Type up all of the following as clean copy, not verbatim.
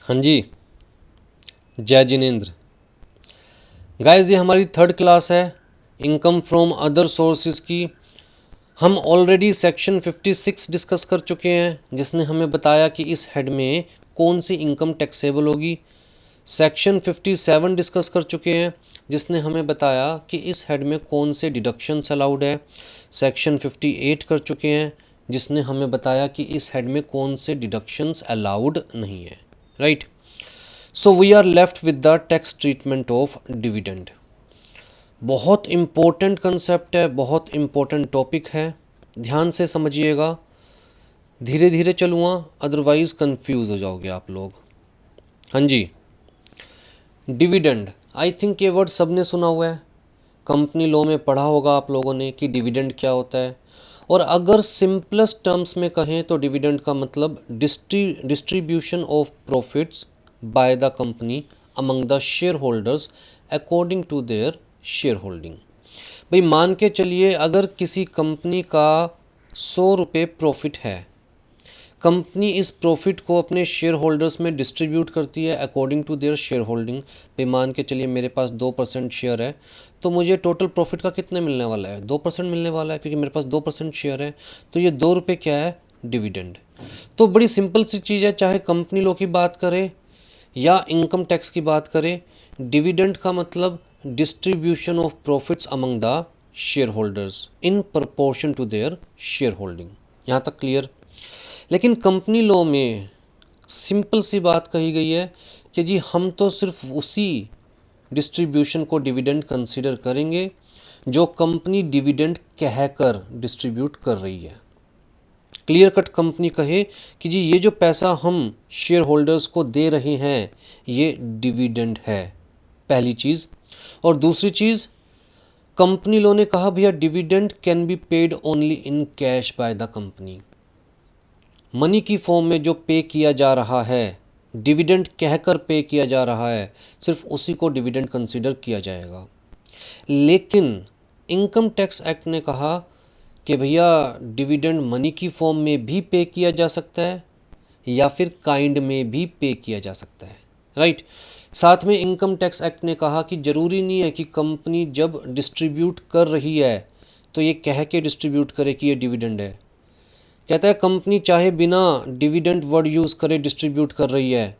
हाँ जी, जय जिनेंद्र। गाइस, ये हमारी थर्ड क्लास है इनकम फ्रॉम अदर सोर्सेज की। हम ऑलरेडी सेक्शन 56 डिस्कस कर चुके हैं, जिसने हमें बताया कि इस हेड में कौन सी इनकम टैक्सेबल होगी। सेक्शन 57 डिस्कस कर चुके हैं, जिसने हमें बताया कि इस हेड में कौन से डिडक्शंस अलाउड है। सेक्शन 58 कर चुके हैं, जिसने हमें बताया कि इस हेड में कौन से डिडक्शंस अलाउड नहीं है। Right. So we are left with the tax treatment of dividend. बहुत इम्पोर्टेंट कंसेप्ट है, बहुत इम्पोर्टेंट टॉपिक है, ध्यान से समझिएगा। धीरे धीरे चलूँगा, अदरवाइज कंफ्यूज हो जाओगे आप लोग। हाँ जी, डिविडेंड, आई थिंक ये वर्ड सबने सुना हुआ है, कंपनी लॉ में पढ़ा होगा आप लोगों ने कि डिविडेंड क्या होता है। और अगर सिंपलेस्ट टर्म्स में कहें तो डिविडेंड का मतलब distribution of profits by the company among the share holders according to their shareholding. भाई मान के चलिए, अगर किसी कंपनी का 100 रुपये प्रॉफिट है, कंपनी इस प्रॉफिट को अपने शेयर होल्डर्स में डिस्ट्रीब्यूट करती है according to their shareholding. पे मान के चलिए मेरे पास 2% शेयर है, तो मुझे टोटल प्रॉफिट का कितने मिलने वाला है? 2% मिलने वाला है, क्योंकि मेरे पास 2% शेयर है। तो ये 2 रुपये क्या है? डिविडेंड। तो बड़ी सिंपल सी चीज़ है, चाहे कंपनी लॉ की बात करें या इनकम टैक्स की बात करें, डिविडेंड का मतलब distribution of profits among the share holders in proportion to their shareholding. यहाँ तक क्लियर? लेकिन कंपनी लॉ में सिंपल सी बात कही गई है कि जी हम तो सिर्फ उसी डिस्ट्रीब्यूशन को डिविडेंड कंसीडर करेंगे जो कंपनी डिविडेंड कहकर डिस्ट्रीब्यूट कर रही है। क्लियर कट कंपनी कहे कि जी ये जो पैसा हम शेयर होल्डर्स को दे रहे हैं ये डिविडेंड है, पहली चीज़। और दूसरी चीज़, कंपनी लॉ ने कहा भैया dividend can be paid only in cash by the company. Money की फॉर्म में जो पे किया जा रहा है, डिविडेंड कहकर पे किया जा रहा है, सिर्फ उसी को डिविडेंड कंसीडर किया जाएगा। लेकिन इनकम टैक्स एक्ट ने कहा कि भैया डिविडेंड मनी की फॉर्म में भी पे किया जा सकता है या फिर काइंड में भी पे किया जा सकता है। राइट। साथ में इनकम टैक्स एक्ट ने कहा कि ज़रूरी नहीं है कि कंपनी जब डिस्ट्रीब्यूट कर रही है तो ये कह के डिस्ट्रीब्यूट करे कि ये डिविडेंड है। कहता है कंपनी चाहे बिना डिविडेंड वर्ड यूज़ करे डिस्ट्रीब्यूट कर रही है,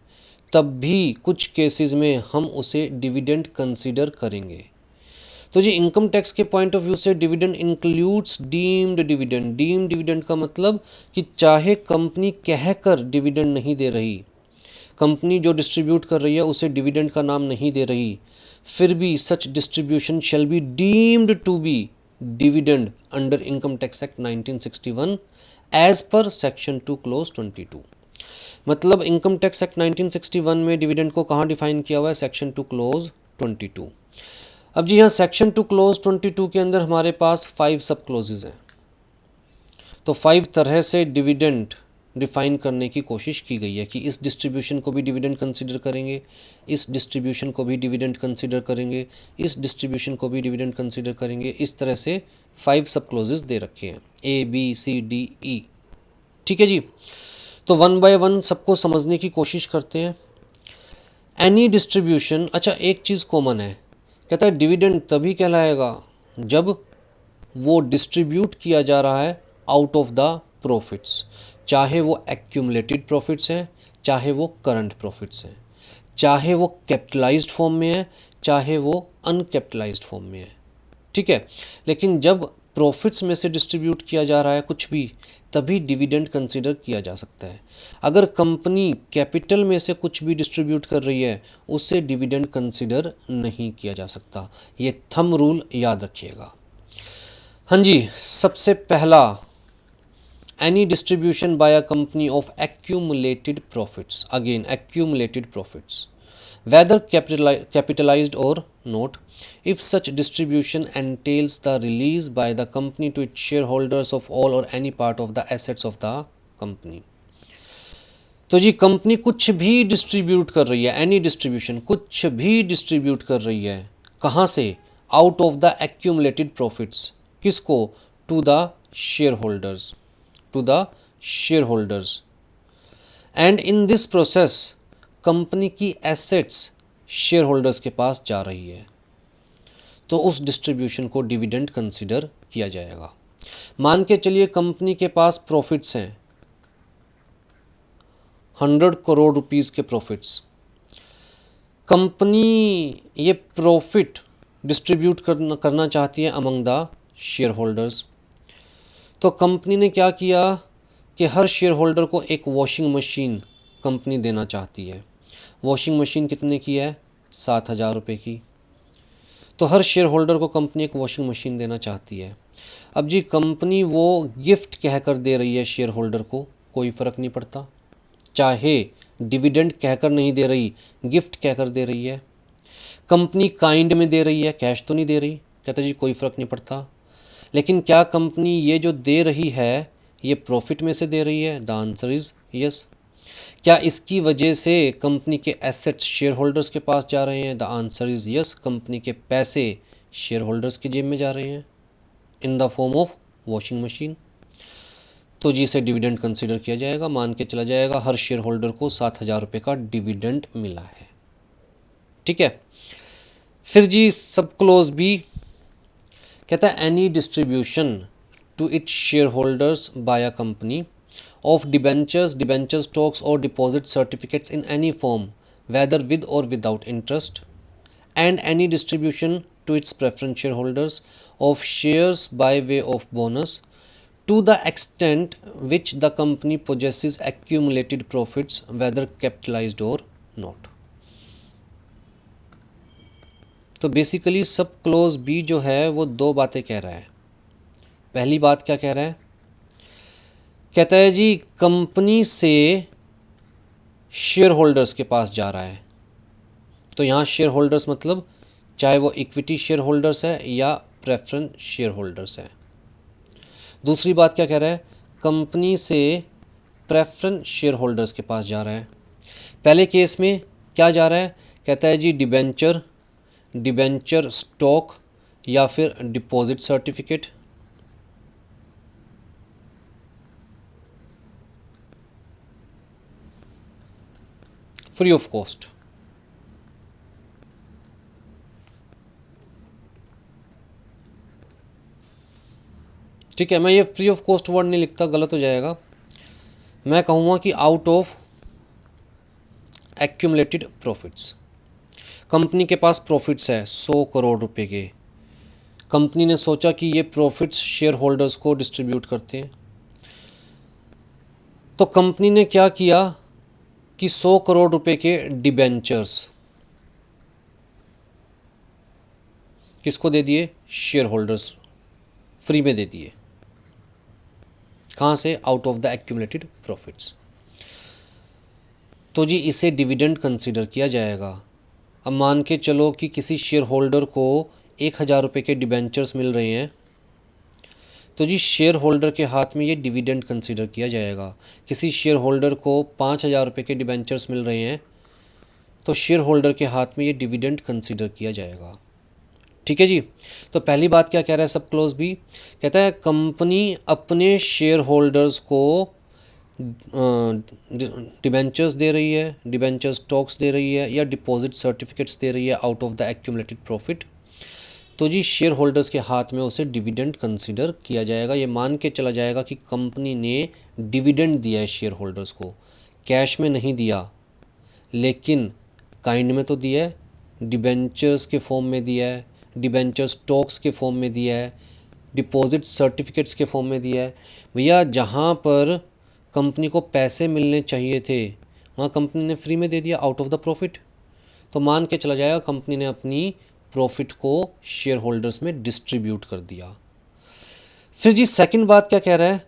तब भी कुछ केसेस में हम उसे डिविडेंड कंसीडर करेंगे। तो जी इनकम टैक्स के पॉइंट ऑफ व्यू से dividend includes deemed dividend. Deemed dividend का मतलब कि चाहे कंपनी कहकर डिविडेंड नहीं दे रही, कंपनी जो डिस्ट्रीब्यूट कर रही है उसे डिविडेंड का नाम नहीं दे रही, फिर भी such distribution shall be deemed to be dividend under income tax act 1961 as per section 2 clause 22। मतलब इनकम टैक्स एक्ट 1961 में डिविडेंड को कहाँ डिफाइन किया हुआ है? Section 2 clause 22। अब जी यहाँ सेक्शन 2 क्लोज 22 के अंदर हमारे पास 5 सब क्लोजेज हैं। तो 5 तरह से डिविडेंड डिफाइन करने की कोशिश की गई है कि इस डिस्ट्रीब्यूशन को भी डिविडेंड कंसीडर करेंगे, इस डिस्ट्रीब्यूशन को भी डिविडेंड कंसीडर करेंगे, इस डिस्ट्रीब्यूशन को भी डिविडेंड कंसीडर करेंगे। इस तरह से 5 सब क्लोजेज दे रखे हैं, ABCDE। ठीक है जी। तो वन बाय वन सबको समझने की कोशिश करते हैं। एनी डिस्ट्रीब्यूशन, अच्छा एक चीज़ कॉमन है, कहता है डिविडेंड तभी कहलाएगा जब वो डिस्ट्रीब्यूट किया जा रहा है आउट ऑफ द प्रॉफिट्स, चाहे वो एक्यूमुलेटेड प्रॉफिट्स हैं, चाहे वो करंट प्रॉफिट्स हैं, चाहे वो कैपिटलाइज्ड फॉर्म में है, चाहे वो अनकैपिटलाइज्ड फॉर्म में है। ठीक है। लेकिन जब प्रॉफिट्स में से डिस्ट्रीब्यूट किया जा रहा है कुछ भी, तभी डिविडेंड कंसीडर किया जा सकता है। अगर कंपनी कैपिटल में से कुछ भी डिस्ट्रीब्यूट कर रही है, उससे डिविडेंड कंसीडर नहीं किया जा सकता। ये थंब रूल याद रखिएगा। हाँ जी, सबसे पहला, any distribution by a company of accumulated profits. Again accumulated profits, whether capitalized or not, if such distribution entails the release by the company to its shareholders of all or any part of the assets of the company। तो जी company कुछ भी distribute कर रही है, any distribution, कुछ भी distribute कर रही है, कहाँ से? Out of the accumulated profits. किसको? To the share holders, to the share holders. And in this process company की एसेट्स शेयर होल्डर्स के पास जा रही है तो उस डिस्ट्रीब्यूशन को डिविडेंड कंसिडर किया जाएगा। मान के चलिए कंपनी के पास प्रॉफिट्स हैं 100 करोड़ रुपीस के प्रॉफिट्स, कंपनी ये प्रॉफिट डिस्ट्रीब्यूट करना चाहती है अमंग द शेयर होल्डर्स। तो कंपनी ने क्या किया कि हर शेयर होल्डर को एक वॉशिंग मशीन कंपनी देना चाहती है। वॉशिंग मशीन कितने की है? 7,000 रुपये की। तो हर शेयर होल्डर को कंपनी एक वॉशिंग मशीन देना चाहती है। अब जी कंपनी वो गिफ्ट कहकर दे रही है शेयर होल्डर को, कोई फ़र्क नहीं पड़ता, चाहे डिविडेंड कहकर नहीं दे रही, गिफ्ट कहकर दे रही है। कंपनी काइंड में दे रही है, कैश तो नहीं दे रही, कहते जी कोई फ़र्क नहीं पड़ता। लेकिन क्या कंपनी ये जो दे रही है ये प्रॉफिट में से दे रही है? The answer is yes. क्या इसकी वजह से कंपनी के एसेट्स शेयर होल्डर्स के पास जा रहे हैं? The answer is yes. Company के पैसे शेयर होल्डर्स की जेब में जा रहे हैं in the form of washing machine. तो जी इसे डिविडेंड कंसिडर किया जाएगा। मान के चला जाएगा हर शेयर होल्डर को 7,000 रुपये का डिविडेंड मिला है। ठीक है। फिर जी सब क्लोज बी कहता है any distribution to its shareholders by a company of debentures, debenture stocks or deposit certificates in any form, whether with or without interest, and any distribution to its preference shareholders of shares by way of bonus to the extent which the company possesses accumulated profits, whether capitalized or not. तो basically सब close B जो है वो दो बातें कह रहा है। पहली बात क्या कह रहा है? कहता है जी कंपनी से शेयर होल्डर्स के पास जा रहा है। तो यहाँ शेयर होल्डर्स मतलब चाहे वो इक्विटी शेयर होल्डर्स है या प्रेफरेंस शेयर होल्डर्स है। दूसरी बात क्या कह रहा है? कंपनी से प्रेफरेंस शेयर होल्डर्स के पास जा रहा है। पहले केस में क्या जा रहा है? कहता है जी डिबेंचर स्टॉक या फिर deposit certificate. Free of cost. ठीक है, मैं ये फ्री ऑफ कॉस्ट वर्ड नहीं लिखता, गलत हो जाएगा। मैं कहूँगा कि out of accumulated profits. Company के पास प्रॉफिट्स है 100 करोड़ रुपए के। कंपनी ने सोचा कि ये प्रॉफिट्स शेयर होल्डर्स को डिस्ट्रीब्यूट करते हैं। तो कंपनी ने क्या किया कि 100 करोड़ रुपए के डिबेंचर्स किसको दे दिए? शेयर होल्डर्स, फ्री में दे दिए। कहाँ से? Out of the accumulated profits. तो जी इसे डिविडेंड कंसीडर किया जाएगा। अब मान के चलो कि किसी शेयर होल्डर को 1,000 रुपये के डिबेंचर्स मिल रहे हैं, तो जी शेयर होल्डर के हाथ में ये डिविडेंड कंसीडर किया जाएगा। किसी शेयर होल्डर को 5,000 रुपये के डिबेंचर्स मिल रहे हैं, तो शेयर होल्डर के हाथ में ये डिविडेंड कंसीडर किया जाएगा। ठीक है जी। तो पहली बात क्या कह रहा है सब क्लोज बी? कहता है कंपनी अपने शेयर होल्डर्स को डिबेंचर्स दे रही है, डिबेंचर स्टॉक्स दे रही है या डिपॉजिट सर्टिफिकेट्स दे रही है out of the accumulated profit. तो जी शेयर होल्डर्स के हाथ में उसे डिविडेंड कंसीडर किया जाएगा। ये मान के चला जाएगा कि कंपनी ने डिविडेंड दिया है शेयर होल्डर्स को, कैश में नहीं दिया लेकिन काइंड में तो दिया है, डिबेंचर्स के फॉर्म में दिया है, डिबेंचर स्टॉक्स के फॉर्म में दिया है, डिपॉजिट सर्टिफिकेट्स के फॉर्म में दिया है। भैया जहाँ पर कंपनी को पैसे मिलने चाहिए थे वहाँ कंपनी ने फ्री में दे दिया आउट ऑफ द प्रॉफिट। तो मान के चला जाएगा कंपनी ने अपनी प्रॉफिट को शेयर होल्डर्स में डिस्ट्रीब्यूट कर दिया। फिर जी सेकंड बात क्या कह रहा है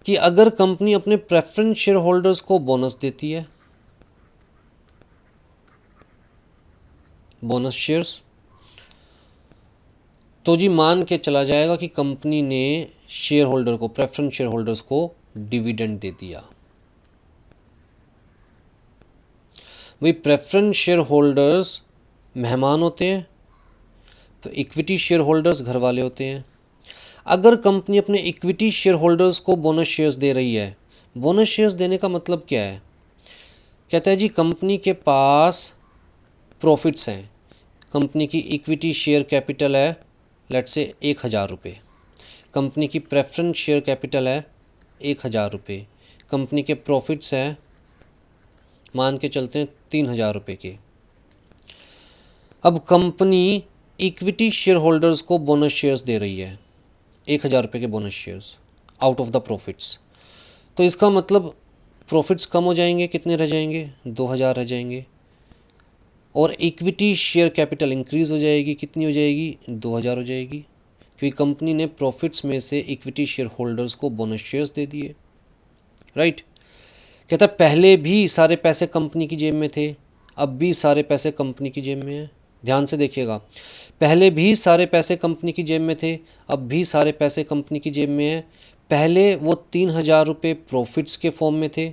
कि अगर कंपनी अपने प्रेफरेंस शेयर होल्डर्स को बोनस देती है, बोनस शेयर्स, तो जी मान के चला जाएगा कि कंपनी ने शेयर होल्डर को, प्रेफरेंस शेयर होल्डर्स को डिविडेंड दे दिया। भाई प्रेफरेंस शेयर होल्डर्स मेहमान होते हैं, तो इक्विटी शेयर होल्डर्स घर वाले होते हैं। अगर कंपनी अपने इक्विटी शेयर होल्डर्स को बोनस शेयर्स दे रही है, बोनस शेयर्स देने का मतलब क्या है? कहता है जी कंपनी के पास प्रॉफिट्स हैं, कंपनी की इक्विटी शेयर कैपिटल है लेट्स से 1,000 रुपये, कंपनी की प्रेफरेंस शेयर कैपिटल है 1,000 रुपये, कंपनी के प्रॉफिट्स हैं मान के चलते हैं 3,000 रुपये के। अब कंपनी इक्विटी शेयर होल्डर्स को बोनस शेयर्स दे रही है, 1,000 रुपये के bonus shares out of the profits. तो इसका मतलब प्रॉफिट्स कम हो जाएंगे, कितने रह जाएंगे, 2,000 रह जाएंगे, और इक्विटी शेयर कैपिटल इंक्रीज हो जाएगी, कितनी हो जाएगी, 2,000 हो जाएगी, क्योंकि कंपनी ने प्रॉफिट्स में से इक्विटी शेयर होल्डर्स को बोनस शेयर्स दे दिए, राइट। कहता है पहले भी सारे पैसे कंपनी की जेब में थे, अब भी सारे पैसे कंपनी की जेब में हैं। ध्यान से देखिएगा, पहले भी सारे पैसे कंपनी की जेब में थे, अब भी सारे पैसे कंपनी की जेब में हैं। पहले वो 3,000 रुपये प्रॉफिट्स के फॉर्म में थे,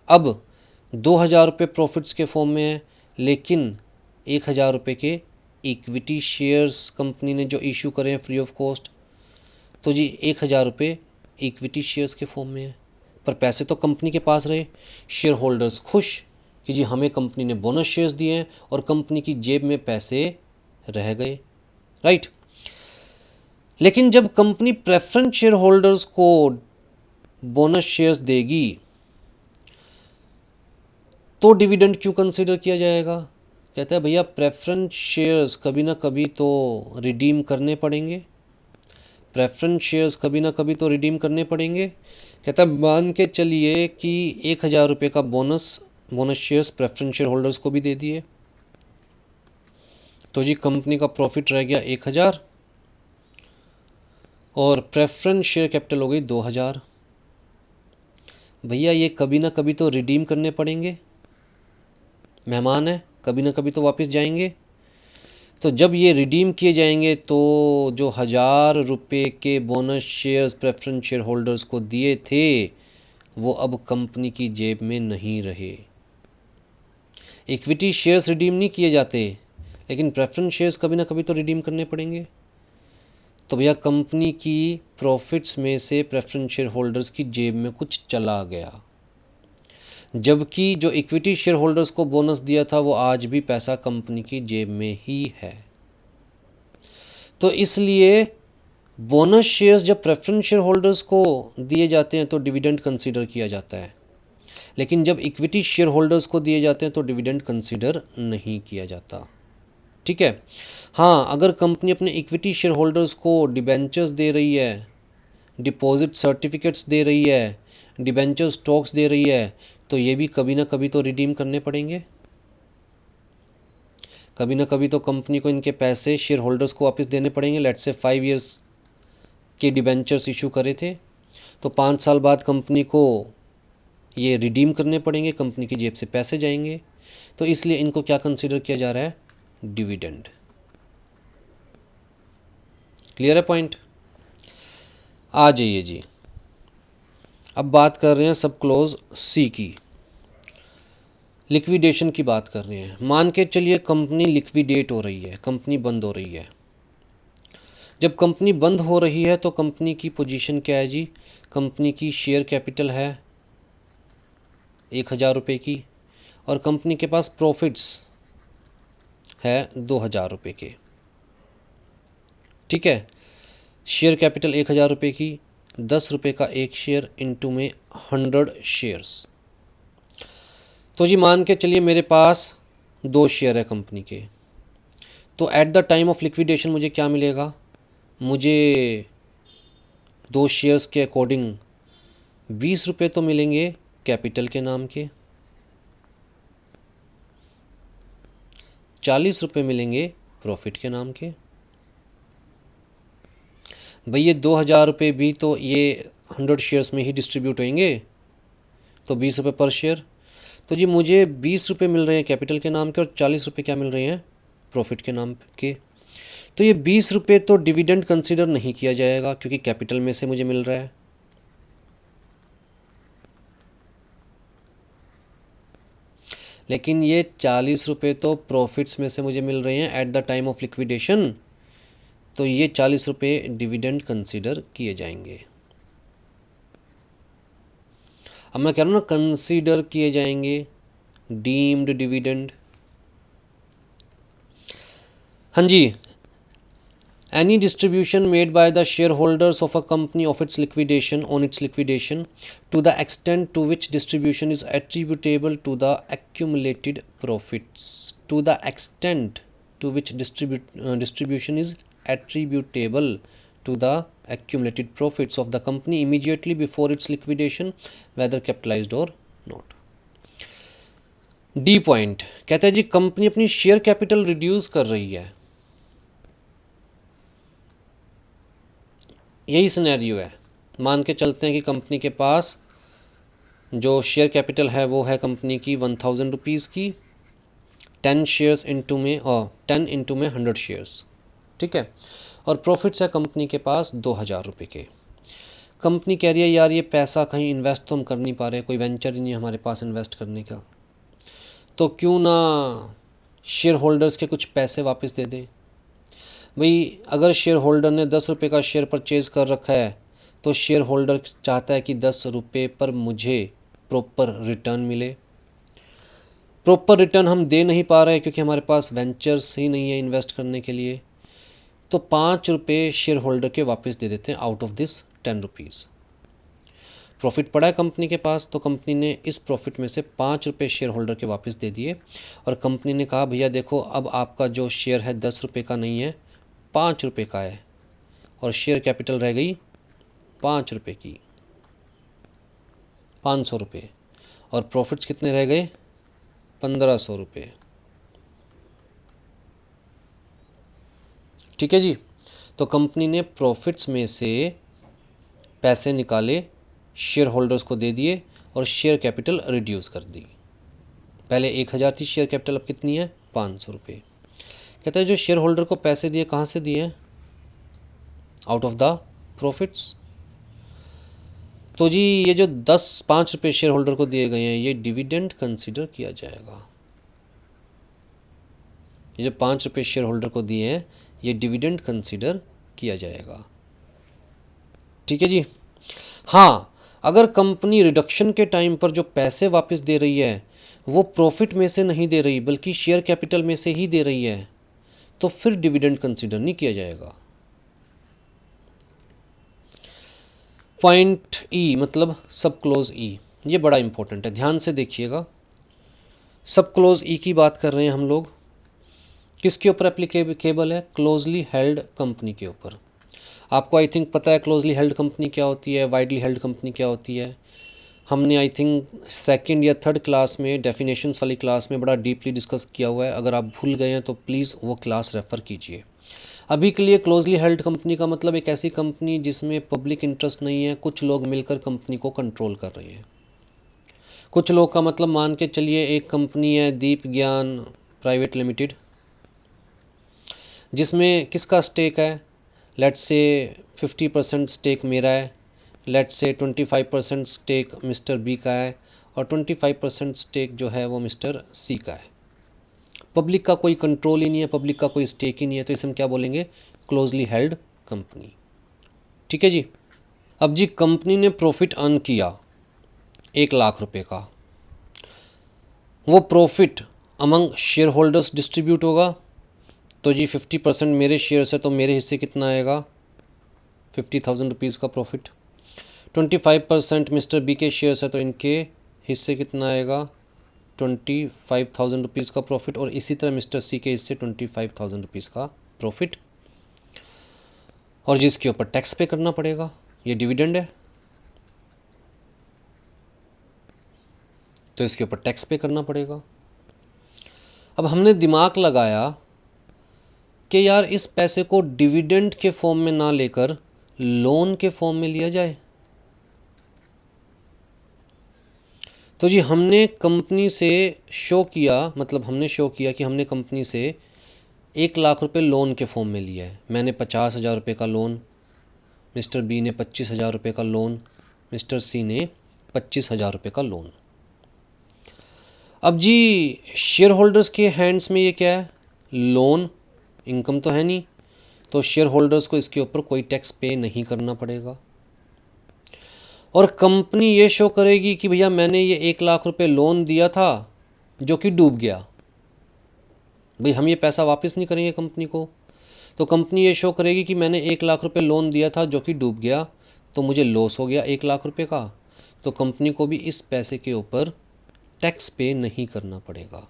अब 2,000 रुपये प्रॉफिट्स के फॉर्म में है, लेकिन 1,000 रुपये के इक्विटी शेयर्स कंपनी ने जो इशू करे हैं फ्री ऑफ कॉस्ट, तो जी 1,000 रुपये इक्विटी शेयर्स के फॉर्म में है, पर पैसे तो कंपनी के पास रहे। शेयर होल्डर्स खुश कि जी हमें कंपनी ने बोनस शेयर्स दिए हैं और कंपनी की जेब में पैसे रह गए, राइट। लेकिन जब कंपनी प्रेफरेंस शेयर होल्डर्स को बोनस शेयर्स देगी तो डिविडेंड क्यों कंसीडर किया जाएगा। कहता है भैया प्रेफरेंस शेयर्स कभी ना कभी तो रिडीम करने पड़ेंगे, प्रेफरेंस शेयर्स कभी ना कभी तो रिडीम करने पड़ेंगे। कहता है मान के चलिए कि 1,000 रुपये का bonus shares preference share holders को भी दे दिए, तो जी कंपनी का प्रॉफिट रह गया 1,000 और प्रेफरेंस शेयर कैपिटल हो गई 2,000। भैया ये कभी ना कभी तो रिडीम करने पड़ेंगे, मेहमान है, कभी ना कभी तो वापस जाएंगे। तो जब ये रिडीम किए जाएंगे तो जो 1,000 रुपये के bonus shares preference share holders को दिए थे वो अब कंपनी की जेब में नहीं रहे। इक्विटी शेयर्स रिडीम नहीं किए जाते, लेकिन प्रेफरेंस शेयर्स कभी ना कभी तो रिडीम करने पड़ेंगे। तो भैया कंपनी की प्रॉफिट्स में से प्रेफरेंस शेयर होल्डर्स की जेब में कुछ चला गया, जबकि जो इक्विटी शेयर होल्डर्स को बोनस दिया था वो आज भी पैसा कंपनी की जेब में ही है। तो इसलिए बोनस शेयर्स जब प्रेफरेंस शेयर होल्डर्स को दिए जाते हैं तो डिविडेंड कंसीडर किया जाता है, लेकिन जब इक्विटी शेयर होल्डर्स को दिए जाते हैं तो डिविडेंड कंसीडर नहीं किया जाता, ठीक है। हाँ, अगर कंपनी अपने इक्विटी शेयर होल्डर्स को डिबेंचर्स दे रही है, डिपॉजिट सर्टिफिकेट्स दे रही है, डिबेंचर स्टॉक्स दे रही है, तो ये भी कभी ना कभी तो रिडीम करने पड़ेंगे। कभी ना कभी तो कंपनी को इनके पैसे शेयर होल्डर्स को वापस देने पड़ेंगे। लेट्स से 5 इयर्स के डिबेंचर्स इशू करे थे, तो 5 साल बाद कंपनी को ये रिडीम करने पड़ेंगे, कंपनी की जेब से पैसे जाएंगे। तो इसलिए इनको क्या कंसीडर किया जा रहा है, डिविडेंड। क्लियर है पॉइंट। आ जाइए जी, अब बात कर रहे हैं सब क्लोज सी की, लिक्विडेशन की बात कर रहे हैं। मान के चलिए कंपनी लिक्विडेट हो रही है, कंपनी बंद हो रही है। जब कंपनी बंद हो रही है तो कंपनी की पोजीशन क्या है जी, कंपनी की शेयर कैपिटल है 1,000 रुपये की और कंपनी के पास प्रॉफिट्स है 2,000 रुपये के, ठीक है। शेयर कैपिटल 1,000 रुपये की, 10 रुपये का एक शेयर इंटू में 100 शेयर्स। तो जी मान के चलिए मेरे पास 2 शेयर है कंपनी के, तो at the time of liquidation मुझे क्या मिलेगा, मुझे 2 शेयर्स के अकॉर्डिंग 20 रुपये तो मिलेंगे कैपिटल के नाम के, 40 रुपये मिलेंगे प्रॉफिट के नाम के। भैया 2,000 रुपये भी तो ये 100 शेयर्स में ही डिस्ट्रीब्यूट होंगे, तो 20 रुपये पर शेयर। तो जी मुझे 20 रुपये मिल रहे हैं कैपिटल के नाम के और 40 रुपये क्या मिल रहे हैं, प्रॉफिट के नाम के। तो ये 20 रुपये तो डिविडेंड कंसीडर नहीं किया जाएगा क्योंकि कैपिटल में से मुझे मिल रहा है। लेकिन ये 40 रुपये तो प्रॉफिट्स में से मुझे मिल रहे हैं at the time of liquidation, तो ये 40 रुपये डिविडेंड कंसीडर किए जाएंगे। अब मैं कह रहा हूँ ना कंसीडर किए जाएंगे, डीम्ड डिविडेंड। हाँ जी, any distribution made by the shareholders of a company of its liquidation on its liquidation to the extent to which distribution is attributable to the accumulated profits, to the extent to which distribution is attributable to the accumulated profits of the company immediately before its liquidation, whether capitalized or not। D point कहता है जी company अपनी share capital reduce कर रही है, यही scenario है। मान के चलते हैं कि कंपनी के पास जो शेयर कैपिटल है वो है कंपनी की 1000 रुपीज़ की, 10 शेयर्स इंटू में और 10 इंटू में 100 शेयर्स, ठीक है, और प्रॉफिट्स है कंपनी के पास 2000 रुपये के। कंपनी कह रही है यार ये पैसा कहीं इन्वेस्ट तो हम कर नहीं पा रहे, कोई वेंचर ही नहीं है हमारे पास इन्वेस्ट करने का, तो क्यों ना शेयर होल्डर्स के कुछ पैसे वापस दे दें। भाई अगर शेयर होल्डर ने 10 रुपये का शेयर परचेज़ कर रखा है तो शेयर होल्डर चाहता है कि 10 रुपये पर मुझे प्रॉपर रिटर्न मिले। प्रॉपर रिटर्न हम दे नहीं पा रहे क्योंकि हमारे पास वेंचर्स ही नहीं है इन्वेस्ट करने के लिए, तो 5 रुपये शेयर होल्डर के वापस दे देते हैं out of this 10 rupees. Profit पड़ा है कंपनी के पास, तो कंपनी ने इस प्रॉफिट में से 5 रुपये शेयर होल्डर के वापस दे दिए और कंपनी ने कहा भैया देखो अब आपका जो शेयर है 10 रुपये का नहीं है 5 रुपये का है, और शेयर कैपिटल रह गई 5 रुपये की, 500 रुपये, और प्रॉफिट्स कितने रह गए 1500 रुपये। ठीक है जी, तो कंपनी ने प्रॉफिट्स में से पैसे निकाले, शेयर होल्डर्स को दे दिए और शेयर कैपिटल रिड्यूस कर दी। पहले 1000 थी शेयर कैपिटल, अब कितनी है 500 रुपये। कहता है जो शेयर होल्डर को पैसे दिए कहाँ से दिए, आउट ऑफ द प्रॉफिट्स। तो जी ये जो 5 रुपये शेयर होल्डर को दिए गए हैं ये डिविडेंड कंसीडर किया जाएगा। ये जो 5 रुपये शेयर होल्डर को दिए हैं ये डिविडेंड कंसीडर किया जाएगा। ठीक है जी। हाँ, अगर कंपनी रिडक्शन के टाइम पर जो पैसे वापस दे रही है वो प्रॉफिट में से नहीं दे रही बल्कि शेयर कैपिटल में से ही दे रही है, तो फिर डिविडेंड कंसीडर नहीं किया जाएगा। पॉइंट ई मतलब सब क्लोज ई, ये बड़ा इंपॉर्टेंट है, ध्यान से देखिएगा। सब क्लोज ई की बात कर रहे हैं हम लोग, किसके ऊपर एप्लीकेबल है, क्लोजली हेल्ड कंपनी के ऊपर। आपको आई थिंक पता है क्लोजली हेल्ड कंपनी क्या होती है, वाइडली हेल्ड कंपनी क्या होती है। हमने आई थिंक 2nd या 3rd क्लास में डेफिनेशंस वाली क्लास में बड़ा डीपली डिस्कस किया हुआ है। अगर आप भूल गए हैं तो प्लीज़ वो क्लास रेफ़र कीजिए। अभी के लिए क्लोजली हेल्ड कंपनी का मतलब एक ऐसी कंपनी जिसमें पब्लिक इंटरेस्ट नहीं है, कुछ लोग मिलकर कंपनी को कंट्रोल कर रहे हैं। कुछ लोग का मतलब मान के चलिए एक कंपनी है दीप ज्ञान प्राइवेट लिमिटेड, जिसमें किसका स्टेक है, लेट्स से 50% स्टेक मेरा है, let's say 25% stake mister B का है और 25% स्टेक जो है वो मिस्टर सी का है। पब्लिक का कोई कंट्रोल ही नहीं है, पब्लिक का कोई स्टेक ही नहीं है, तो इसे हम क्या बोलेंगे, क्लोजली हेल्ड कंपनी। ठीक है जी। अब जी कंपनी ने प्रॉफिट अर्न किया 1 लाख रुपए का, वो profit among share holders distribute होगा। तो जी 50% मेरे शेयर्स है तो मेरे हिस्से कितना आएगा 50,000 रुपीज़ का प्रॉफिट। 25% मिस्टर बी के शेयर्स है तो इनके हिस्से कितना आएगा 25,000 रुपीज़ का प्रॉफिट, और इसी तरह मिस्टर सी के हिस्से 25,000 रुपीज़ का प्रॉफिट, और जिसके ऊपर टैक्स पे करना पड़ेगा। ये डिविडेंड है तो इसके ऊपर टैक्स पे करना पड़ेगा। अब हमने दिमाग लगाया कि यार इस पैसे को डिविडेंड के फॉर्म में ना लेकर लोन के फॉर्म में लिया जाए। तो जी हमने कंपनी से शो किया, मतलब हमने शो किया कि हमने कंपनी से 1 लाख रुपए लोन के फॉर्म में लिया है। मैंने 50,000 रुपये का लोन, मिस्टर बी ने 25,000 रुपये का लोन, मिस्टर सी ने 25,000 रुपये का लोन। अब जी शेयर होल्डर्स के हैंड्स में ये क्या है, लोन, इनकम तो है नहीं, तो शेयर होल्डर्स को इसके ऊपर कोई टैक्स पे नहीं करना पड़ेगा। और कंपनी ये शो करेगी कि भैया मैंने ये 1 लाख रुपए लोन दिया था जो कि डूब गया, भाई हम ये पैसा वापस नहीं करेंगे कंपनी को, तो कंपनी ये शो करेगी कि मैंने 1 लाख रुपए लोन दिया था जो कि डूब गया, तो मुझे लॉस हो गया 1 लाख रुपए का, तो कंपनी को भी इस पैसे के ऊपर टैक्स पे नहीं करना पड़ेगा।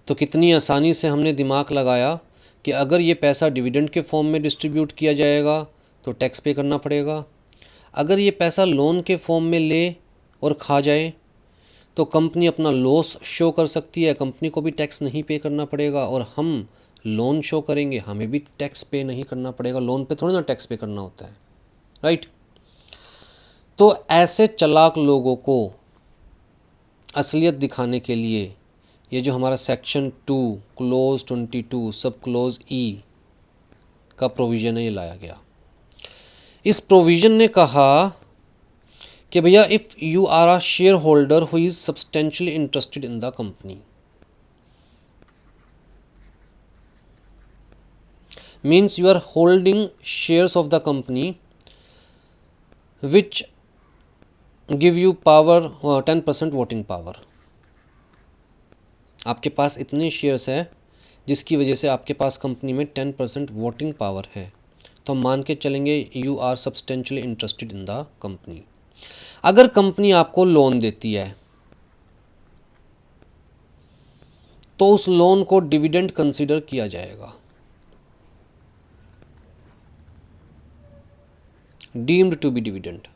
तो कितनी आसानी से हमने दिमाग लगाया कि अगर ये पैसा डिविडेंड के फॉर्म में डिस्ट्रीब्यूट किया जाएगा तो टैक्स पे करना पड़ेगा, अगर ये पैसा लोन के फॉर्म में ले और खा जाए तो कंपनी अपना लॉस शो कर सकती है, कंपनी को भी टैक्स नहीं पे करना पड़ेगा, और हम लोन शो करेंगे, हमें भी टैक्स पे नहीं करना पड़ेगा, लोन पे थोड़ी ना टैक्स पे करना होता है, राइट। तो ऐसे चालाक लोगों को असलियत दिखाने के लिए ये जो हमारा सेक्शन 2 क्लोज 22 सब क्लोज ई का प्रोविज़न है ये लाया गया। इस प्रोविज़न ने कहा कि भैया if you are a share holder who is substantially interested in the company, means you are holding shares of the company which give you power 10% voting power. आपके पास इतने शेयर्स हैं जिसकी वजह से आपके पास कंपनी में 10% वोटिंग पावर है, तो हम मान के चलेंगे you are substantially interested in the company. अगर कंपनी आपको लोन देती है तो उस लोन को डिविडेंड कंसीडर किया जाएगा, डीम्ड टू बी डिविडेंड।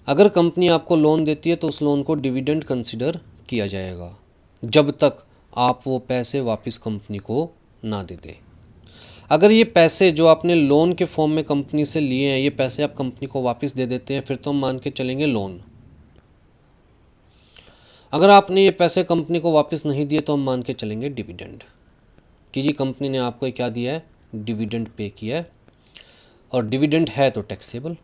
अगर कंपनी आपको लोन देती है तो उस लोन को डिविडेंड कंसीडर किया जाएगा जब तक आप वो पैसे वापस कंपनी को ना दे दें। अगर ये पैसे जो आपने लोन के फॉर्म में कंपनी से लिए हैं ये पैसे आप कंपनी को वापस दे देते हैं, फिर तो हम मान के चलेंगे लोन। अगर आपने ये पैसे कंपनी को वापस नहीं दिए तो हम मान के चलेंगे डिविडेंड, कि जी कंपनी ने आपको क्या दिया है, डिविडेंड पे किया है, और डिविडेंड है तो टैक्सेबल।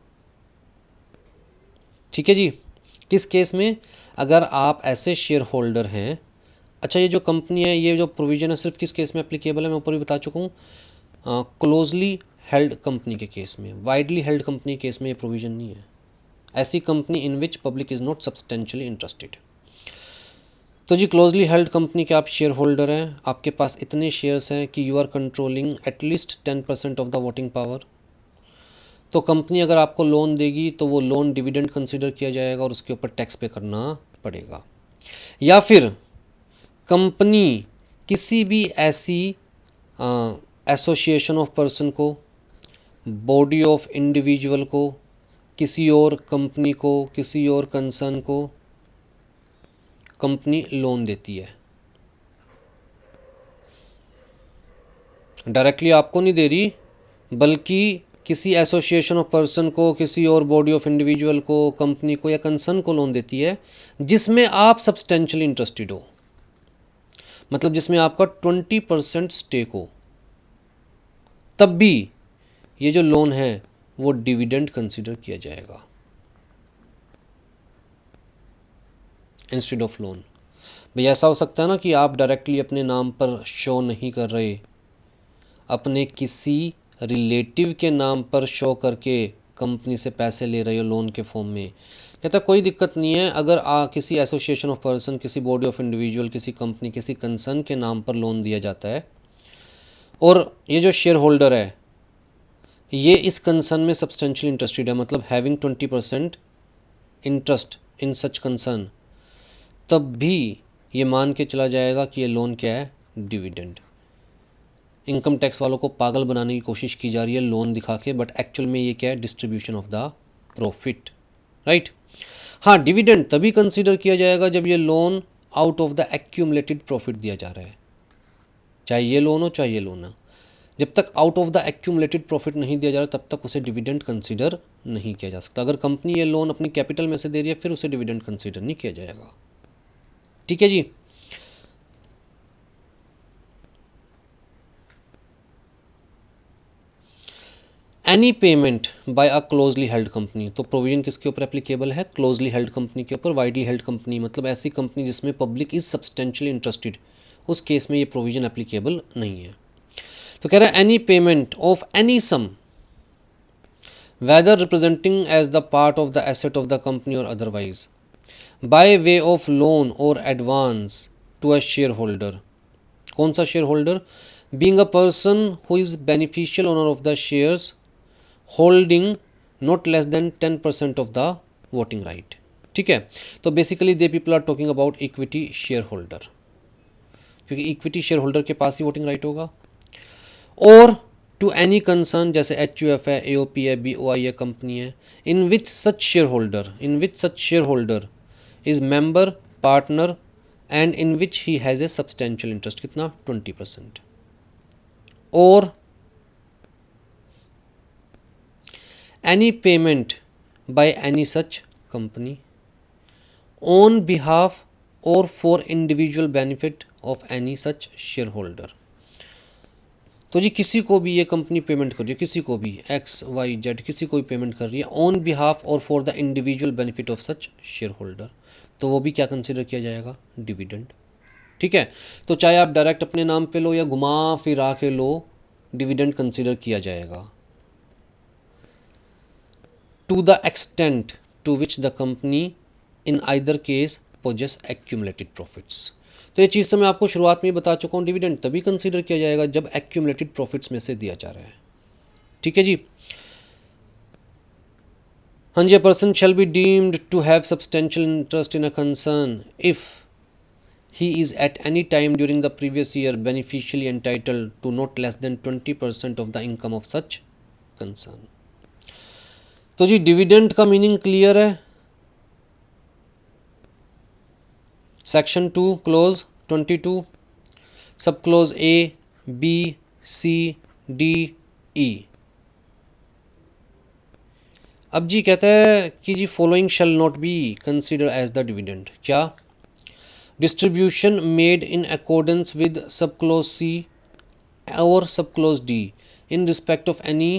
ठीक है जी। किस केस में, अगर आप ऐसे शेयर होल्डर हैं। अच्छा, ये जो कंपनी है, ये जो प्रोविज़न है सिर्फ किस केस में एप्लीकेबल है, मैं ऊपर भी बता चुका हूँ, क्लोजली हेल्ड कंपनी के केस में। वाइडली हेल्ड कंपनी के केस में ये प्रोविज़न नहीं है। ऐसी company in which public is not substantially interested. तो जी क्लोजली हेल्ड कंपनी के आप शेयर होल्डर हैं, आपके पास इतने शेयर्स हैं कि you are controlling at least 10% of the voting power. तो कंपनी अगर आपको लोन देगी तो वो लोन डिविडेंड कंसीडर किया जाएगा और उसके ऊपर टैक्स पे करना पड़ेगा। या फिर कंपनी किसी भी ऐसी एसोसिएशन ऑफ पर्सन को, बॉडी ऑफ इंडिविजुअल को, किसी और कंपनी को, किसी और कंसर्न को कंपनी लोन देती है, डायरेक्टली आपको नहीं दे रही, बल्कि किसी एसोसिएशन ऑफ पर्सन को, किसी और बॉडी ऑफ इंडिविजुअल को, कंपनी को या कंसर्न को लोन देती है जिसमें आप सब्सटेंशियली इंटरेस्टेड हो, मतलब जिसमें आपका 20% स्टेक हो, तब भी ये जो लोन है वो डिविडेंड कंसीडर किया जाएगा इंस्टेड ऑफ लोन। भाई ऐसा हो सकता है ना कि आप डायरेक्टली अपने नाम पर शो नहीं कर रहे, अपने किसी रिलेटिव के नाम पर शो करके कंपनी से पैसे ले रहे हो लोन के फॉर्म में। कहता कोई दिक्कत नहीं है, अगर किसी एसोसिएशन ऑफ पर्सन, किसी बॉडी ऑफ इंडिविजुअल, किसी कंपनी, किसी कंसर्न के नाम पर लोन दिया जाता है और ये जो शेयर होल्डर है ये इस कंसर्न में सब्सटेंशियल इंटरेस्टेड है, मतलब having 20% interest in such concern, तब भी ये मान के चला जाएगा कि ये लोन क्या है, डिविडेंड। इनकम टैक्स वालों को पागल बनाने की कोशिश की जा रही है लोन दिखा के, बट एक्चुअल में ये क्या है, distribution of the profit, right. हाँ, डिविडेंड तभी कंसीडर किया जाएगा जब ये loan out of the accumulated profit दिया जा रहा है, चाहे ये लोन हो चाहे ये लोन हो। जब तक out of the accumulated profit नहीं दिया जा रहा तब तक उसे डिविडेंड कंसीडर नहीं किया जा सकता। अगर कंपनी ये लोन अपनी कैपिटल में से दे रही है फिर उसे डिविडेंड कंसीडर नहीं किया जाएगा। ठीक है जी। Any payment by a closely held company, तो प्रोविजन किसके ऊपर एप्लीकेबल है, क्लोजली हेल्ड कंपनी के ऊपर। वाइडली हेल्ड कंपनी मतलब ऐसी कंपनी जिसमें पब्लिक इज सब्सटेंशियली इंटरेस्टेड, उस केस में ये प्रोविजन एप्लीकेबल नहीं है। तो कह रहा है any payment of any sum whether representing as the part of the asset of the company or otherwise, by way of loan और advance to a share holder. कौन सा share holder? Being a person who is beneficial owner of the shares holding not less than 10% of the voting right. ठीक है, तो basically they people are talking about equity share holder, क्योंकि equity share holder के पास ही voting right होगा। और to any concern, जैसे HUF है, AOP है, BOI है, कंपनी है, in which such share holder is member partner and in which he has a substantial interest. कितना? 20%। और any payment by any such company on behalf और for individual benefit of any such share holder. तो जी किसी को भी ये company payment कर रही है, किसी को भी XYZ किसी को भी पेमेंट कर रही है ऑन बिहाफ और for the individual benefit of such share holder, तो वो भी क्या कंसिडर किया जाएगा? डिविडेंड। ठीक है, तो चाहे आप डायरेक्ट अपने नाम पे लो या घुमा फिरा के लो, डिविडेंड कंसिडर किया जाएगा। To the extent to which the company in either case possesses accumulated profits. तो ये चीज़ तो मैं आपको शुरुआत में ही बता चुका हूँ, डिविडेंड तभी कंसीडर किया जाएगा जब एक्यूमुलेटेड प्रॉफिट्स में से दिया जा रहा है। ठीक है जी। हाँ जी, a person shall be deemed to have substantial interest in a concern if he is at any time during the previous year beneficially entitled to not less than 20% of the income of such concern। तो जी dividend का meaning clear है। Section 2 clause 22 सब close A, B, C, D, E। अब जी कहता है कि जी following shall not be consider as the dividend. क्या? Distribution made in accordance with sub clause C और sub clause D in respect of any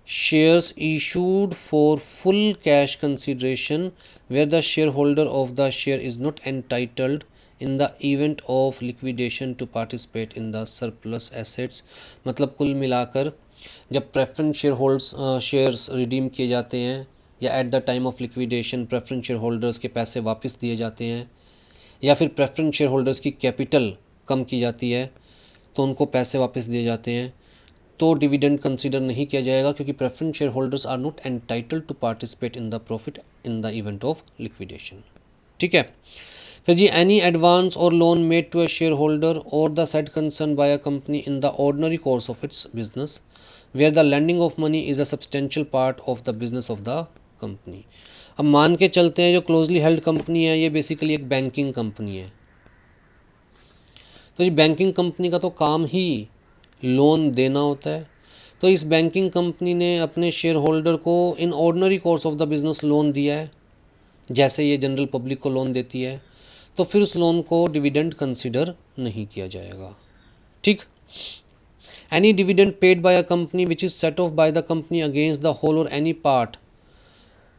shares issued for full cash consideration where the shareholder of the share is not entitled in the event of liquidation to participate in the surplus assets। मतलब कुल मिलाकर जब preference shares redeem किए जाते हैं या at the time of liquidation preference share holders के पैसे वापस दिए जाते हैं या फिर प्रेफरेंस शेयर होल्डर्स की कैपिटल कम की जाती है तो उनको पैसे वापस दिए जाते हैं, तो डिविडेंड कंसीडर नहीं किया जाएगा क्योंकि preference share holders are not entitled to participate in the profit in the event of liquidation. ठीक है, फिर जी एनी एडवांस और loan made to a share holder और the said concern by a company in the ordinary course of its business where the lending of money is a substantial part of the business of the company. अब मान के चलते हैं जो closely held company है ये basically एक banking company है, तो ये बैंकिंग कंपनी का तो काम ही लोन देना होता है। तो इस बैंकिंग कंपनी ने अपने शेयर होल्डर को in ordinary course of the business loan दिया है, जैसे ये जनरल पब्लिक को लोन देती है, तो फिर उस लोन को डिविडेंड कंसिडर नहीं किया जाएगा। ठीक। Any dividend paid by a company which is set off by the company against the whole और any part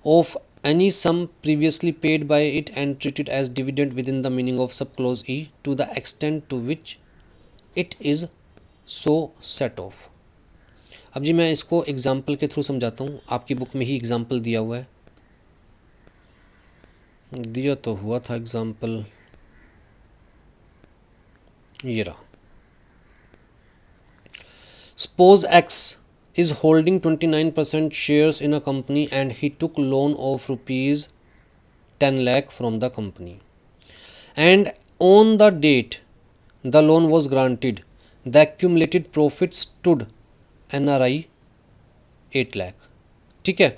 of any sum previously paid by it and treated as dividend within the meaning of subclause E to the extent to which it is so set off। अब जी मैं इसको example के through समझाता हूँ, आपकी book में ही example दिया हुआ है, दिया तो हुआ था एग्जाम्पल, ये रहा। Suppose X is holding 29% shares in a company and he took loan of rupees 10 lakh from the company and on the date the loan was granted the accumulated profit stood NRI 8 lakh। ठीक है,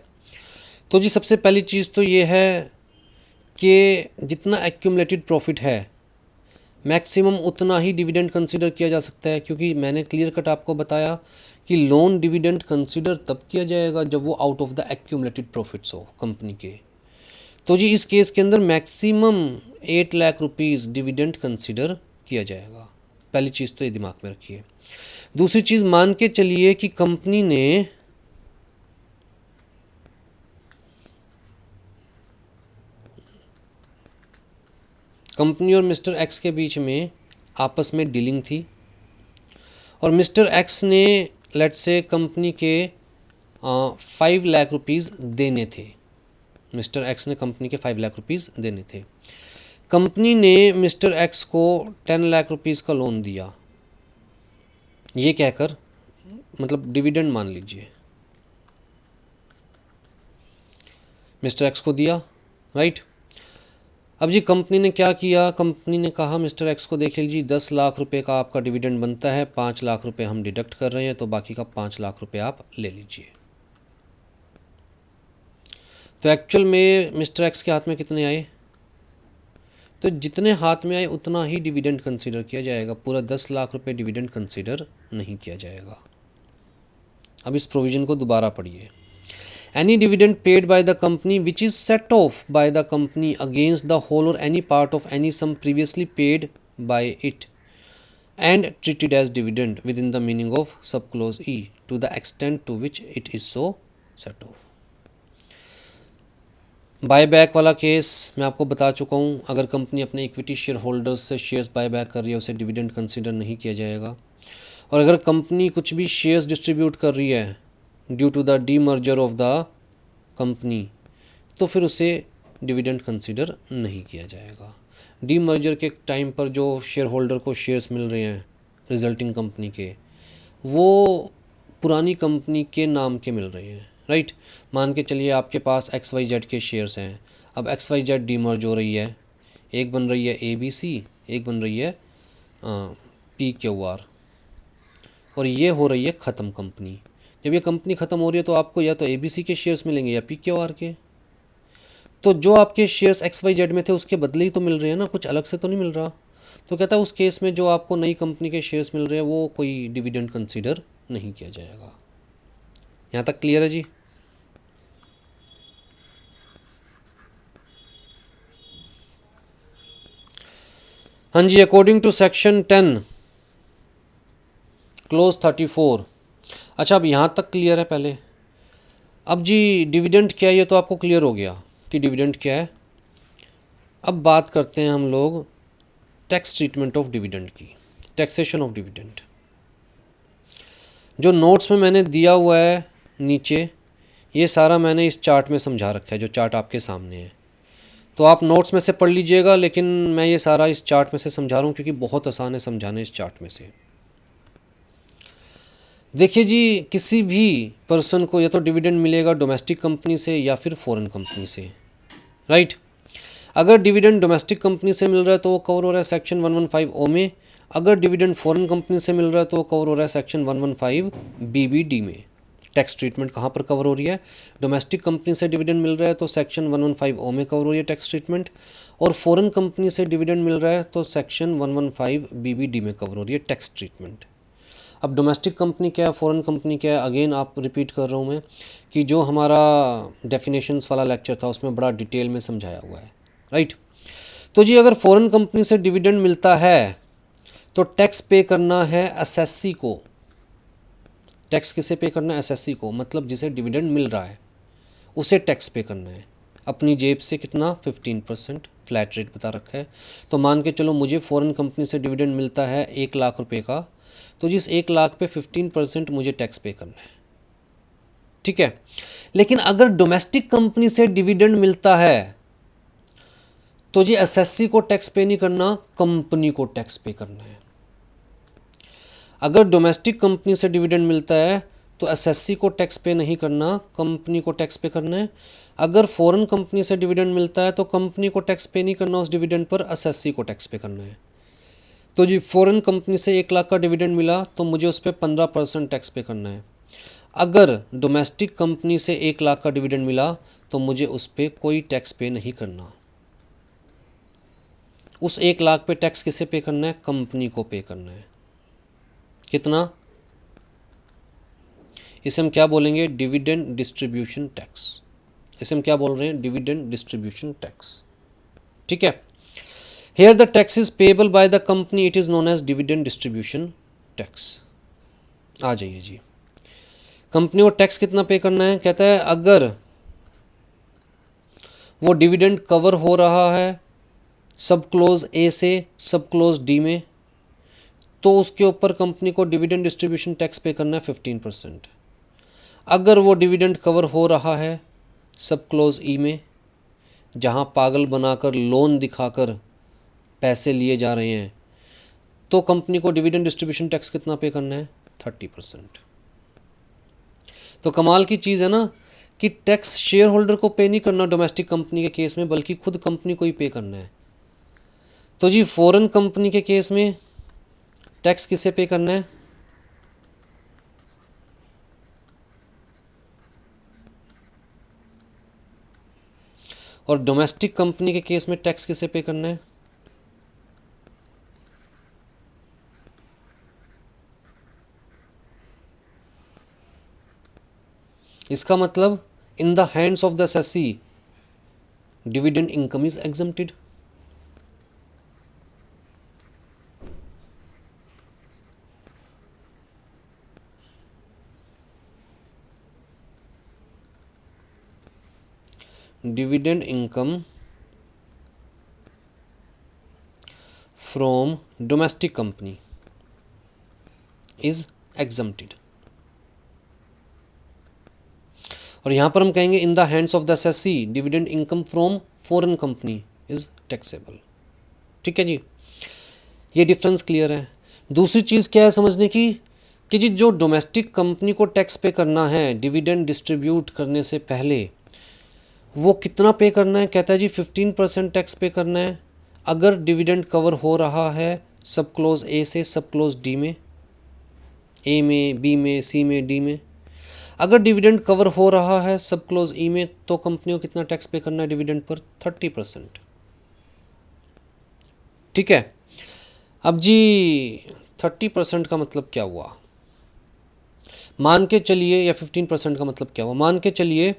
तो जी सबसे पहली चीज़ तो ये है कि जितना एक्यूमुलेटेड प्रॉफिट है मैक्सिमम उतना ही डिविडेंड कंसीडर किया जा सकता है, क्योंकि मैंने क्लियर कट आपको बताया कि लोन डिविडेंड कंसीडर तब किया जाएगा जब वो out of the accumulated profits हो कंपनी के। तो जी इस केस के अंदर maximum 8 lakh rupees dividend consider किया जाएगा। पहली चीज़ तो ये दिमाग में रखिए। दूसरी चीज़ मान के चलिए कि कंपनी ने कंपनी और मिस्टर एक्स के बीच में आपस में डीलिंग थी और मिस्टर एक्स ने लेट्स से कंपनी के 5 लाख रुपीज़ देने थे, मिस्टर एक्स ने कंपनी के 5 लाख रुपीज़ देने थे। कंपनी ने मिस्टर एक्स को 10 लाख रुपीस का लोन दिया, ये कहकर, मतलब डिविडेंड मान लीजिए, मिस्टर एक्स को दिया, राइट। अब जी कंपनी ने क्या किया, कंपनी ने कहा मिस्टर एक्स को, देख लीजिए 10 लाख रुपए का आपका डिविडेंड बनता है, 5 लाख रुपए हम डिडक्ट कर रहे हैं, तो बाकी का 5 लाख रुपए आप ले लीजिए। तो एक्चुअल में मिस्टर एक्स के हाथ में कितने आए, तो जितने हाथ में आए उतना ही डिविडेंड कंसीडर किया जाएगा, पूरा 10 लाख रुपए डिविडेंड कंसीडर नहीं किया जाएगा। अब इस प्रोविजन को दोबारा पढ़िए। Any dividend paid by the company which is set off by the company against the whole और any part of any sum previously paid by it and treated as dividend within the meaning of sub clause E to the extent to which it is so set off. Buy back वाला case मैं आपको बता चुका हूँ, अगर कंपनी अपने equity share holders से शेयर्स बाय बैक कर रही है उसे डिविडेंड कंसीडर नहीं किया जाएगा। और अगर कंपनी कुछ भी शेयर्स डिस्ट्रीब्यूट कर रही है due to the demerger of the company, तो फिर उसे डिविडेंड कंसीडर नहीं किया जाएगा। डी मर्जर के टाइम पर जो शेयर होल्डर को शेयर्स मिल रहे हैं रिजल्टिंग कंपनी के, वो पुरानी कंपनी के नाम के मिल रहे हैं, राइट। मान के चलिए आपके पास XYZ के शेयर्स हैं, अब XYZ डी मर्ज हो रही है, एक बन रही है ABC, एक बन रही है PQR, और ये हो रही है ख़त्म कंपनी। जब ये कंपनी ख़त्म हो रही है तो आपको या तो ABC के शेयर्स मिलेंगे या PQR के। तो जो आपके शेयर्स XYZ में थे उसके बदले ही तो मिल रहे हैं ना, कुछ अलग से तो नहीं मिल रहा। तो कहता है उस केस में जो आपको नई कंपनी के शेयर्स मिल रहे हैं वो कोई डिविडेंड कंसीडर नहीं किया जाएगा। यहाँ तक क्लियर है जी। हाँ जी, अकॉर्डिंग टू सेक्शन 10 क्लोज 34। अच्छा, अब यहाँ तक क्लियर है पहले। अब जी डिविडेंड क्या है ये तो आपको क्लियर हो गया कि डिविडेंड क्या है। अब बात करते हैं हम लोग टैक्स ट्रीटमेंट ऑफ डिविडेंड की, टैक्सेशन ऑफ डिविडेंड। जो नोट्स में मैंने दिया हुआ है नीचे, ये सारा मैंने इस चार्ट में समझा रखा है, जो चार्ट आपके सामने है। तो आप नोट्स में से पढ़ लीजिएगा, लेकिन मैं ये सारा इस चार्ट में से समझा रहा हूँ क्योंकि बहुत आसान है समझाने इस चार्ट में से। देखिए जी, किसी भी पर्सन को या तो डिविडेंड मिलेगा डोमेस्टिक कंपनी से या फिर फॉरेन कंपनी से, राइट। अगर डिविडेंड डोमेस्टिक कंपनी से मिल रहा है तो वो कवर हो रहा है सेक्शन 115O में। अगर डिविडेंड फॉरेन कंपनी से मिल रहा है तो वो कवर हो रहा है सेक्शन 115BBD में। टैक्स ट्रीटमेंट कहाँ पर कवर हो रही है, डोमेस्टिक कंपनी से डिविडेंड मिल रहा है तो सेक्शन 115O में कवर हो रही है टैक्स ट्रीटमेंट, और फॉरेन कंपनी से डिविडेंड मिल रहा है तो सेक्शन 115BBD में कवर हो रही है टैक्स ट्रीटमेंट। अब डोमेस्टिक कंपनी क्या है, फॉरेन कंपनी क्या है, अगेन आप रिपीट कर रहा हूँ मैं कि जो हमारा डेफिनेशंस वाला लेक्चर था उसमें बड़ा डिटेल में समझाया हुआ है, राइट। तो जी अगर फॉरेन कंपनी से डिविडेंड मिलता है तो टैक्स पे करना है एसएससी को। टैक्स किसे पे करना है, एसएससी को, मतलब जिसे डिविडेंड मिल रहा है उसे टैक्स पे करना है अपनी जेब से। कितना, 15% फ्लैट रेट बता रखा है। तो मान के चलो मुझे फॉरेन कंपनी से डिविडेंड मिलता है 1 लाख रुपए का, तो जिस 1 लाख पे 15% मुझे टैक्स पे करना है, ठीक है। लेकिन अगर डोमेस्टिक कंपनी से डिविडेंड मिलता है तो जी एसएससी को टैक्स पे नहीं करना, कंपनी को टैक्स पे करना है। अगर डोमेस्टिक कंपनी से डिविडेंड मिलता है तो एसएससी को टैक्स पे नहीं करना, कंपनी को टैक्स पे करना है। अगर फॉरेन कंपनी से डिविडेंड मिलता है तो कंपनी को टैक्स पे नहीं करना उस डिविडेंड पर, एसएससी को टैक्स पे करना है। तो जी फॉरेन कंपनी से 1 लाख का डिविडेंड मिला तो मुझे उस पर 15% टैक्स पे करना है। अगर डोमेस्टिक कंपनी से 1 लाख का डिविडेंड मिला तो मुझे उस पर कोई टैक्स पे नहीं करना। उस 1 लाख पे टैक्स किसे पे करना है, कंपनी को पे करना है। कितना, इसे हम क्या बोलेंगे, डिविडेंड डिस्ट्रीब्यूशन टैक्स। इसे हम क्या बोल रहे हैं, डिविडेंड डिस्ट्रीब्यूशन टैक्स, ठीक है। Here the tax is payable by the company, it is known as dividend distribution tax। आ जाइए जी, कंपनी को टैक्स कितना पे करना है, कहता है अगर वो डिविडेंड कवर हो रहा है सब क्लोज ए से सब क्लोज डी में, तो उसके ऊपर कंपनी को डिविडेंड डिस्ट्रीब्यूशन टैक्स पे करना है 15%। अगर वो डिविडेंड कवर हो रहा है सब क्लोज ई में, जहाँ पागल बनाकर लोन दिखाकर पैसे लिए जा रहे हैं, तो कंपनी को डिविडेंड डिस्ट्रीब्यूशन टैक्स कितना पे करना है? 30%। तो कमाल की चीज़ है ना कि टैक्स शेयर होल्डर को पे नहीं करना डोमेस्टिक कंपनी के केस में, बल्कि खुद कंपनी को ही पे करना है। तो जी फॉरेन कंपनी के केस में टैक्स किसे पे करना है? और डोमेस्टिक कंपनी के केस में टैक्स किसे पे करना है? इसका मतलब in the hands of the assessee dividend income is exempted. Dividend income from domestic company is exempted. और यहां पर हम कहेंगे in the hands of the assessee dividend income from foreign company is taxable. ठीक है जी, ये डिफरेंस क्लियर है। दूसरी चीज़ क्या है समझने की कि जी जो डोमेस्टिक कंपनी को टैक्स पे करना है डिविडेंड डिस्ट्रीब्यूट करने से पहले, वो कितना पे करना है? कहता है जी 15% टैक्स पे करना है अगर डिविडेंड कवर हो रहा है सब क्लोज ए से सब क्लोज डी में, ए में, बी में, सी में, डी में। अगर डिविडेंड कवर हो रहा है सब क्लोज ई में, तो कंपनी को कितना टैक्स पे करना है डिविडेंड पर? 30%। ठीक है। अब जी 30% का मतलब क्या हुआ? मान के चलिए, या 15% का मतलब क्या हुआ? मान के चलिए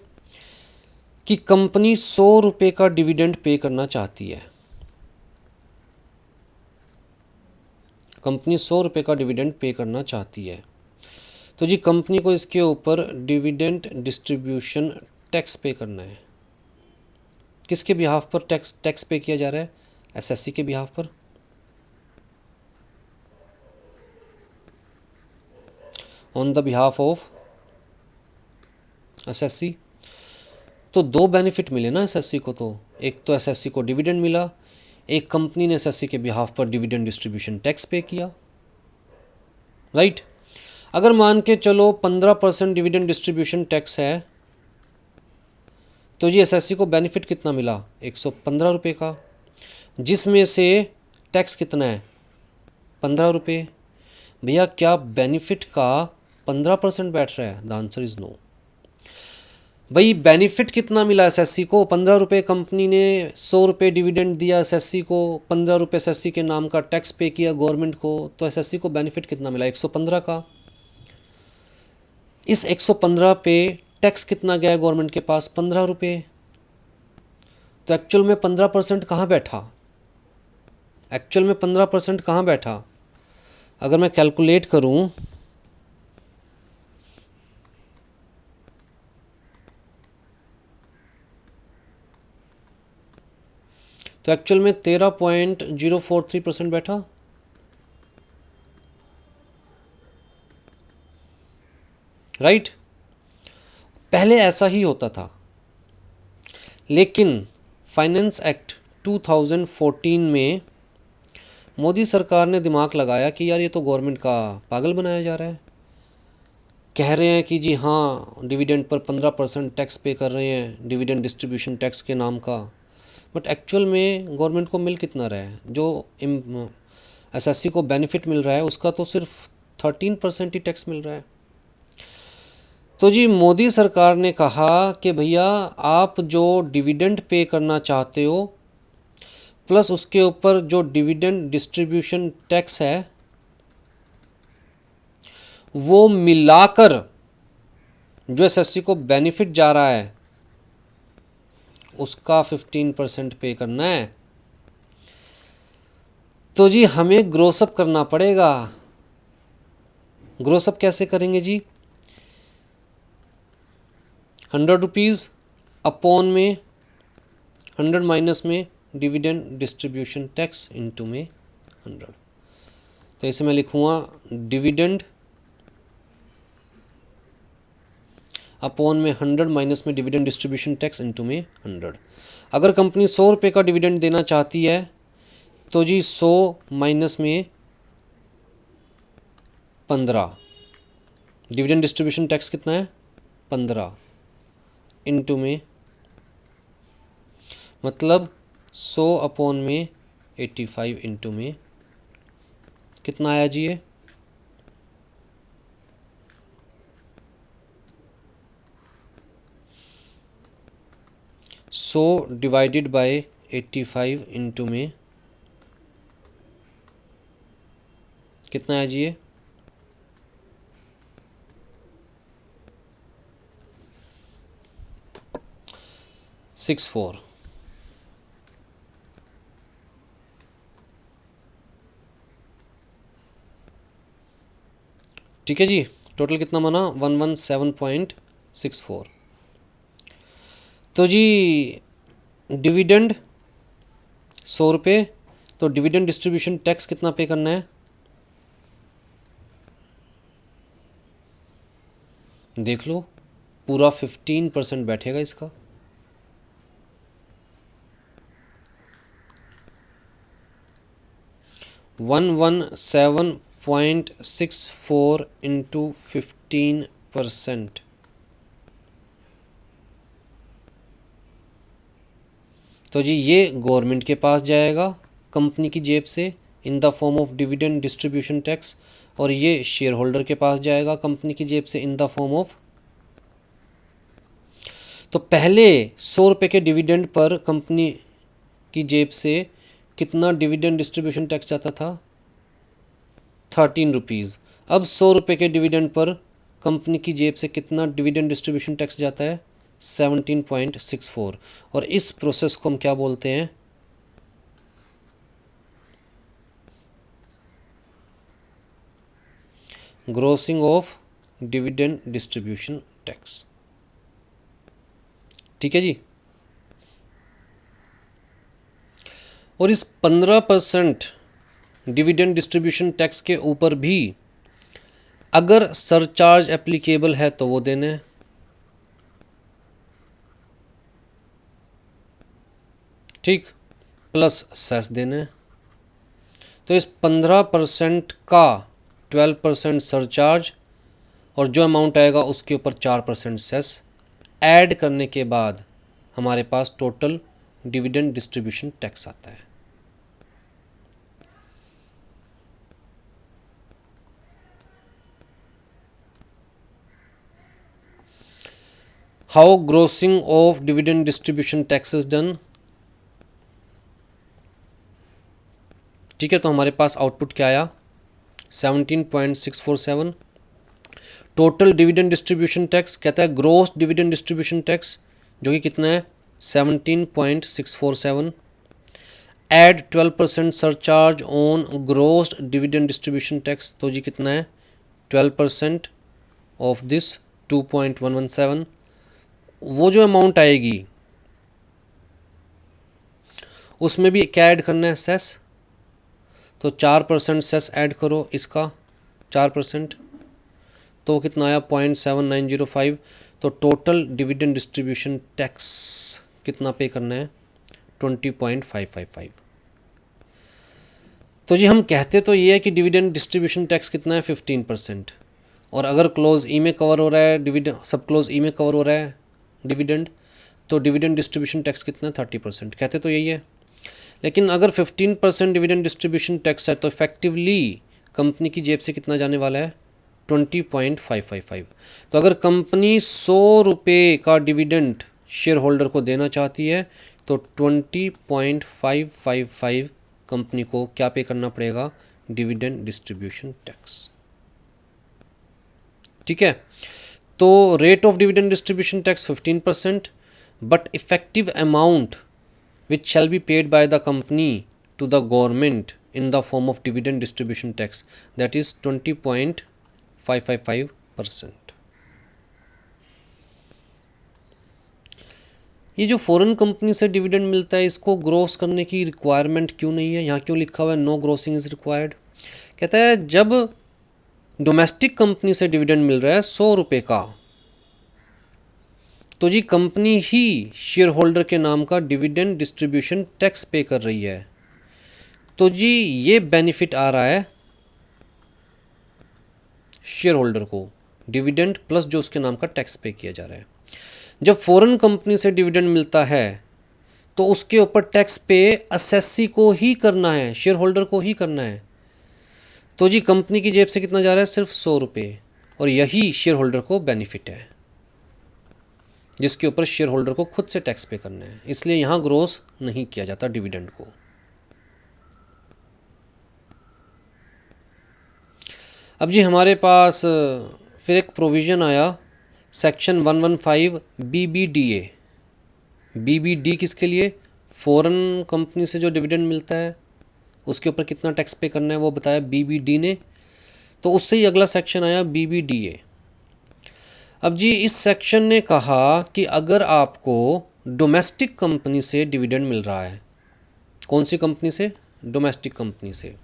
कि कंपनी 100 रुपये का डिविडेंड पे करना चाहती है। कंपनी 100 रुपये का डिविडेंड पे करना चाहती है, तो जी कंपनी को इसके ऊपर डिविडेंड डिस्ट्रीब्यूशन टैक्स पे करना है। किसके बिहाफ पर टैक्स पे किया जा रहा है? एसएससी के बिहाफ पर। On the behalf of SSC. तो दो बेनिफिट मिले ना एसएससी को। तो एक तो एसएससी को डिविडेंड मिला, एक कंपनी ने एसएससी के बिहाफ पर डिविडेंड डिस्ट्रीब्यूशन टैक्स पे किया। राइट। अगर मान के चलो 15% डिविडेंड डिस्ट्रीब्यूशन टैक्स है, तो जी एसएससी को बेनिफिट कितना मिला? 115 रुपये का, जिसमें से टैक्स कितना है? 15 रुपये। भैया क्या बेनिफिट का 15% बैठ रहा है? The answer is no. भाई बेनिफिट कितना मिला एसएससी को? 15 रुपये। कंपनी ने 100 रुपये डिविडेंड दिया एसएससी को, 15 रुपये एसएससी के नाम का टैक्स पे किया गवर्नमेंट को, तो एसएससी को बेनिफिट कितना मिला? 115 का। इस 115 पे टैक्स कितना गया गवर्नमेंट के पास? 15 रुपये। तो एक्चुअल में 15% कहाँ बैठा? एक्चुअल में 15% कहाँ बैठा? अगर मैं कैलकुलेट करूँ तो एक्चुअल में 13.043% बैठा। राइट। पहले ऐसा ही होता था, लेकिन फाइनेंस एक्ट 2014 में मोदी सरकार ने दिमाग लगाया कि यार ये तो गवर्नमेंट का पागल बनाया जा रहा है। कह रहे हैं कि जी हाँ डिविडेंड पर 15% टैक्स पे कर रहे हैं डिविडेंड डिस्ट्रीब्यूशन टैक्स के नाम का, बट एक्चुअल में गवर्नमेंट को मिल कितना रहा है? जो एसएससी को बेनिफिट मिल रहा है उसका तो सिर्फ 13% ही टैक्स मिल रहा है। तो जी मोदी सरकार ने कहा कि भैया आप जो डिविडेंड पे करना चाहते हो प्लस उसके ऊपर जो डिविडेंड डिस्ट्रीब्यूशन टैक्स है वो मिलाकर जो एसएससी को बेनिफिट जा रहा है उसका 15% पे करना है। तो जी हमें ग्रोसअप करना पड़ेगा। ग्रोसअप कैसे करेंगे जी? 100 रुपीज़ अपॉन में 100 माइनस में डिविडेंड डिस्ट्रीब्यूशन टैक्स इनटू में 100। तो इसे मैं लिखूँगा डिविडेंड अपॉन में 100 माइनस में डिविडेंड डिस्ट्रीब्यूशन टैक्स इनटू में 100। अगर कंपनी 100 रुपये का डिविडेंड देना चाहती है तो जी 100 माइनस में 15, डिविडेंड डिस्ट्रीब्यूशन टैक्स कितना है 15 इंटू में, मतलब 100 अपॉन में 85 इंटू में कितना आया जी ये 100 डिवाइडेड बाय 85 इंटू में कितना आया जी ये 64। ठीक है जी, टोटल कितना बना 117.64। तो जी डिविडेंड 100 रुपये, तो डिविडेंड डिस्ट्रीब्यूशन टैक्स कितना पे करना है, देख लो पूरा 15% बैठेगा इसका। $117.64 इंटू 15%, तो जी ये गवर्नमेंट के पास जाएगा कंपनी की जेब से in the form of dividend distribution tax, और ये शेयर होल्डर के पास जाएगा कंपनी की जेब से इन द फॉर्म ऑफ। तो पहले 100 रुपये के डिविडेंड पर कंपनी की जेब से कितना डिविडेंड डिस्ट्रीब्यूशन टैक्स जाता था 13 रुपीज़। अब 100 रुपये के डिविडेंड पर कंपनी की जेब से कितना डिविडेंड डिस्ट्रीब्यूशन टैक्स जाता है 17.64, और इस प्रोसेस को हम क्या बोलते हैं, grossing of dividend distribution tax. ठीक है जी, और इस 15% डिविडेंड डिस्ट्रीब्यूशन टैक्स के ऊपर भी अगर सरचार्ज एप्लीकेबल है तो वो देने हैं। ठीक, प्लस सेस देना है। तो इस 15% का 12% सरचार्ज और जो अमाउंट आएगा उसके ऊपर 4% सेस ऐड करने के बाद हमारे पास टोटल डिविडेंड डिस्ट्रीब्यूशन टैक्स आता है। How grossing of dividend distribution tax is done. ठीक है, तो हमारे पास आउटपुट क्या आया 17.647। टोटल डिविडेंड डिस्ट्रीब्यूशन टैक्स कहता है ग्रोस डिविडेंड डिस्ट्रीब्यूशन टैक्स जो कि कितना है 17.647, add 12% surcharge on gross dividend distribution tax, तो जी कितना है 12% ऑफ दिस 2.117। वो जो अमाउंट आएगी उसमें भी क्या ऐड करना है सेस, तो 4% सेस ऐड करो इसका 4%, तो कितना आया 0.7905। तो टोटल डिविडेंड डिस्ट्रीब्यूशन टैक्स कितना पे करना है 20.555। तो जी हम कहते तो ये है कि डिविडेंड डिस्ट्रीब्यूशन टैक्स कितना है 15%, और अगर क्लोज ई में कवर हो रहा है डिविडेंड, सब क्लोज ई में कवर हो रहा है डिविडेंड, तो डिविडेंड डिस्ट्रीब्यूशन टैक्स कितना है 30%, कहते तो यही है। लेकिन अगर 15% डिविडेंड डिस्ट्रीब्यूशन टैक्स है तो इफेक्टिवली कंपनी की जेब से कितना जाने वाला है 20.555। तो अगर कंपनी 100 रुपये का डिविडेंड शेयर होल्डर को देना चाहती है तो 20.555 कंपनी को क्या पे करना पड़ेगा डिविडेंड डिस्ट्रीब्यूशन टैक्स। ठीक है, तो rate of dividend distribution tax 15%, but effective amount which shall be paid by the company to the government in the form of dividend distribution tax, that is 20.555%। ये जो फॉरेन कंपनी से dividend मिलता है इसको gross करने की requirement क्यों नहीं है, यहाँ क्यों लिखा हुआ है नो ग्रोसिंग इज रिक्वायर्ड। कहता है जब डोमेस्टिक कंपनी से डिविडेंड मिल रहा है 100 रुपये का, तो जी कंपनी ही शेयर होल्डर के नाम का डिविडेंड डिस्ट्रीब्यूशन टैक्स पे कर रही है। तो जी ये बेनिफिट आ रहा है शेयर होल्डर को, डिविडेंड प्लस जो उसके नाम का टैक्स पे किया जा रहा है। जब फॉरेन कंपनी से डिविडेंड मिलता है तो उसके ऊपर टैक्स पे असेसी को ही करना है, शेयर होल्डर को ही करना है। तो जी कंपनी की जेब से कितना जा रहा है, सिर्फ 100 रुपये, और यही शेयर होल्डर को बेनिफिट है, जिसके ऊपर शेयर होल्डर को खुद से टैक्स पे करना है। इसलिए यहाँ ग्रोस नहीं किया जाता डिविडेंड को। अब जी हमारे पास फिर एक प्रोविज़न आया सेक्शन 115 BBDA। BBD किसके लिए, फॉरेन कंपनी से जो डिविडेंड मिलता है उसके ऊपर कितना टैक्स पे करना है वो बताया BBD ने। तो उससे ही अगला सेक्शन आया BBDA। अब जी इस सेक्शन ने कहा कि अगर आपको डोमेस्टिक कंपनी से डिविडेंड मिल रहा है, कौन सी कंपनी से, डोमेस्टिक कंपनी से,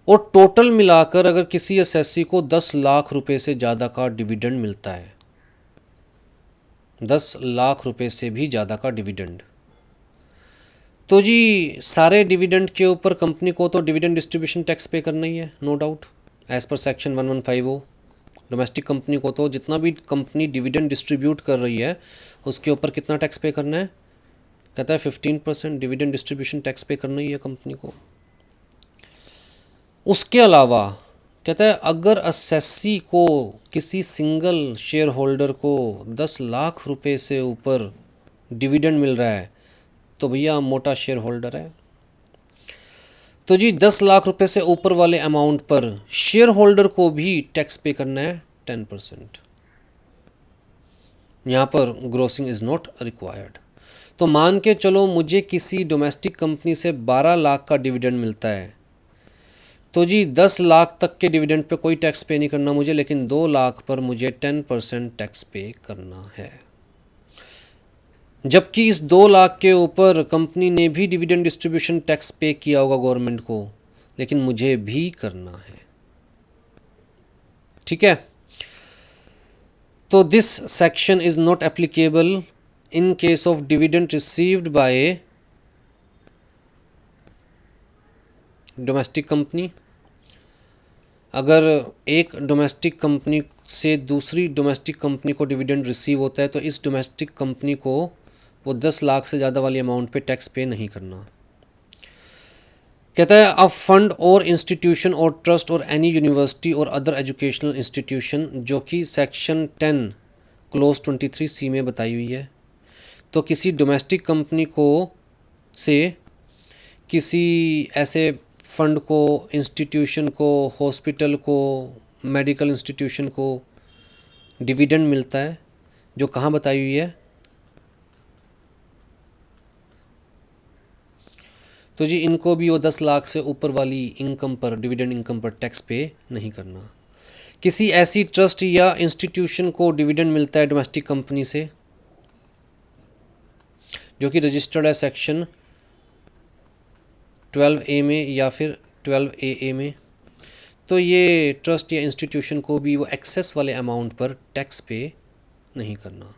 और टोटल मिलाकर अगर किसी एसएससी को 10 लाख रुपए से ज़्यादा का डिविडेंड मिलता है, 10 लाख रुपए से भी ज़्यादा का डिविडेंड, तो जी सारे डिविडेंड के ऊपर कंपनी को तो डिविडेंड डिस्ट्रीब्यूशन टैक्स पे करना ही है, no doubt, as per section 115 domestic company को तो जितना भी कंपनी डिविडेंड डिस्ट्रीब्यूट कर रही है उसके ऊपर कितना टैक्स पे करना है, कहता है 15% डिविडेंड डिस्ट्रीब्यूशन टैक्स पे करना ही है कंपनी को। उसके अलावा कहता है अगर असेसी को किसी सिंगल शेयर होल्डर को 10 लाख रुपए से ऊपर डिविडेंड मिल रहा है तो भैया मोटा शेयर होल्डर है। तो जी 10 लाख रुपए से ऊपर वाले अमाउंट पर शेयर होल्डर को भी टैक्स पे करना है 10%। यहाँ पर ग्रोसिंग इज़ नॉट रिक्वायर्ड। तो मान के चलो मुझे किसी डोमेस्टिक कंपनी से 12 लाख का डिविडेंड मिलता है, तो जी 10 लाख तक के डिविडेंड पे कोई टैक्स पे नहीं करना मुझे, लेकिन 2 लाख पर मुझे 10% टैक्स पे करना है। जबकि इस 2 लाख के ऊपर कंपनी ने भी डिविडेंड डिस्ट्रीब्यूशन टैक्स पे किया होगा गवर्नमेंट को, लेकिन मुझे भी करना है। ठीक है, तो this section is not applicable in case of dividend received by domestic company. अगर एक डोमेस्टिक कंपनी से दूसरी डोमेस्टिक कंपनी को डिविडेंड रिसीव होता है तो इस डोमेस्टिक कंपनी को वो 10 लाख से ज़्यादा वाली अमाउंट पे टैक्स पे नहीं करना। कहता है अ फंड और इंस्टीट्यूशन और ट्रस्ट और एनी यूनिवर्सिटी और अदर एजुकेशनल इंस्टीट्यूशन, जो कि सेक्शन 10 क्लोज 23C में बताई हुई है। तो किसी डोमेस्टिक कंपनी को से किसी ऐसे फंड को, इंस्टीट्यूशन को, हॉस्पिटल को, मेडिकल इंस्टीट्यूशन को डिविडेंड मिलता है, जो कहाँ बताई हुई है, तो जी इनको भी वो 10 लाख से ऊपर वाली इनकम पर, डिविडेंड इनकम पर टैक्स पे नहीं करना। किसी ऐसी ट्रस्ट या इंस्टीट्यूशन को डिविडेंड मिलता है डोमेस्टिक कंपनी से जो कि रजिस्टर्ड है सेक्शन 12A में या फिर 12AA में, तो ये ट्रस्ट या इंस्टीट्यूशन को भी वो एक्सेस वाले अमाउंट पर टैक्स पे नहीं करना।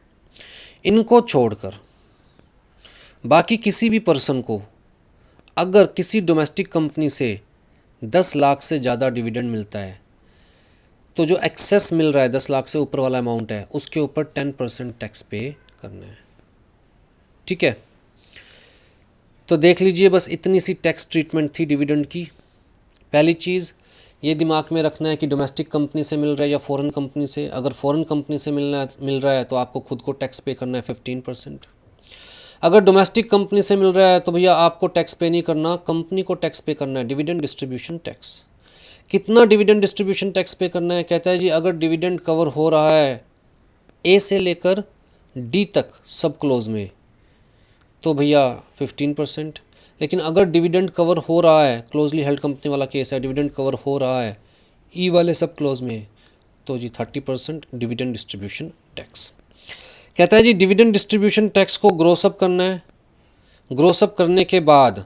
इनको छोड़कर बाकी किसी भी पर्सन को अगर किसी डोमेस्टिक कंपनी से 10 लाख से ज़्यादा डिविडेंड मिलता है तो जो एक्सेस मिल रहा है 10 लाख से ऊपर वाला अमाउंट है उसके ऊपर 10% टैक्स पे करना है। ठीक है, तो देख लीजिए बस इतनी सी टैक्स ट्रीटमेंट थी डिविडेंड की। पहली चीज़ ये दिमाग में रखना है कि डोमेस्टिक कंपनी से मिल रहा है या फॉरेन कंपनी से। अगर फॉरेन कंपनी से मिल रहा है तो आपको खुद को टैक्स पे करना है 15%। अगर डोमेस्टिक कंपनी से मिल रहा है तो भैया आपको टैक्स पे नहीं करना, कंपनी को टैक्स पे करना है, डिविडेंड डिस्ट्रीब्यूशन टैक्स। कितना डिविडेंड डिस्ट्रीब्यूशन टैक्स पे करना है, कहता है जी अगर डिविडेंड कवर हो रहा है ए से लेकर डी तक सब क्लोज में तो भैया 15%। लेकिन अगर डिविडेंड कवर हो रहा है, क्लोजली हेल्ड कंपनी वाला केस है, डिविडेंड कवर हो रहा है ई वाले सब क्लोज में तो जी 30% डिविडेंड डिस्ट्रीब्यूशन टैक्स। कहता है जी डिविडेंड डिस्ट्रीब्यूशन टैक्स को ग्रोसअप करना है, ग्रोसअप करने के बाद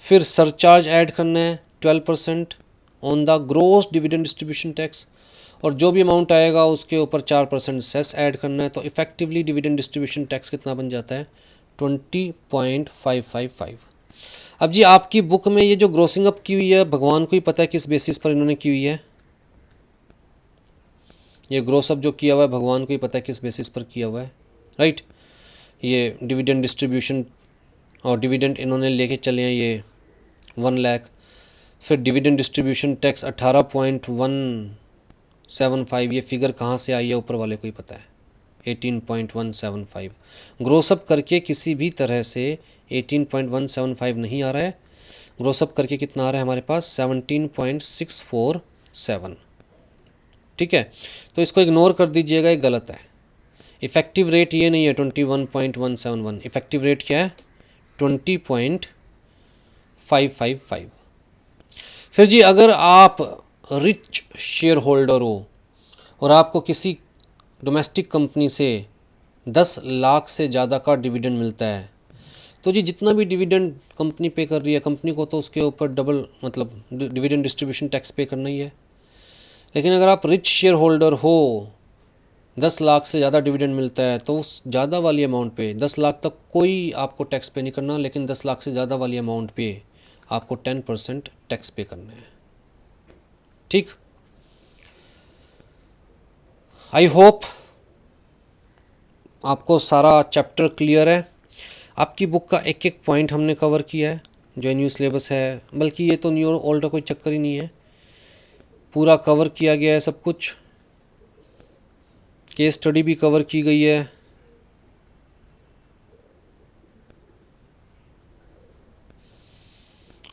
फिर सरचार्ज ऐड करना है 12% on the gross dividend distribution tax, और जो भी अमाउंट आएगा उसके ऊपर 4% सेस ऐड करना है। तो इफेक्टिवली डिविडेंड डिस्ट्रीब्यूशन टैक्स कितना बन जाता है 20.555। अब जी आपकी बुक में ये जो ग्रोसिंग अप की हुई है, भगवान को ही पता है किस बेसिस पर इन्होंने की हुई है। ये ग्रोस अप जो किया हुआ है भगवान को ही पता है किस बेसिस पर किया हुआ है, राइट। ये डिविडेंड डिस्ट्रीब्यूशन और डिविडेंड इन्होंने लेके चले हैं ये 1 लाख। फिर डिविडेंड डिस्ट्रीब्यूशन टैक्स 18.175, ये फिगर कहाँ से आई है ऊपर वाले को ही पता है, 18.175। ग्रोसअप करके किसी भी तरह से 18.175 नहीं आ रहा है, ग्रोसअप करके कितना आ रहा है हमारे पास 17.647। ठीक है, तो इसको इग्नोर कर दीजिएगा, ये गलत है। इफ़ेक्टिव रेट ये नहीं है 21.171, इफ़ेक्टिव रेट क्या है 20.555। फिर जी अगर आप रिच शेयर होल्डर हो और आपको किसी डोमेस्टिक कंपनी से 10 लाख से ज़्यादा का डिविडेंड मिलता है, तो जी जितना भी डिविडेंड कंपनी पे कर रही है, कंपनी को तो उसके ऊपर डबल मतलब डिविडेंड डिस्ट्रीब्यूशन टैक्स पे करना ही है। लेकिन अगर आप रिच शेयर होल्डर हो, 10 लाख से ज़्यादा डिविडेंड मिलता है, तो उस ज़्यादा वाली अमाउंट पे 10 लाख तक कोई आपको टैक्स पे नहीं करना, लेकिन 10 लाख से ज़्यादा वाली अमाउंट पे आपको 10% टैक्स पे करना है। ठीक, आई होप आपको सारा चैप्टर क्लियर है। आपकी बुक का एक एक पॉइंट हमने कवर किया है, जो न्यू सिलेबस है, बल्कि ये तो न्यू ओल्ड का कोई चक्कर ही नहीं है, पूरा कवर किया गया है सब कुछ। केस स्टडी भी कवर की गई है।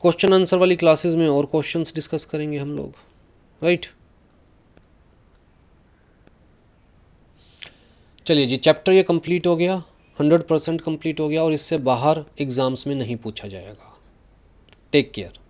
क्वेश्चन आंसर वाली क्लासेस में और क्वेश्चंस डिस्कस करेंगे हम लोग, राइट। चलिए जी, चैप्टर ये कंप्लीट हो गया, 100% कंप्लीट हो गया और इससे बाहर एग्ज़ाम्स में नहीं पूछा जाएगा। Take care.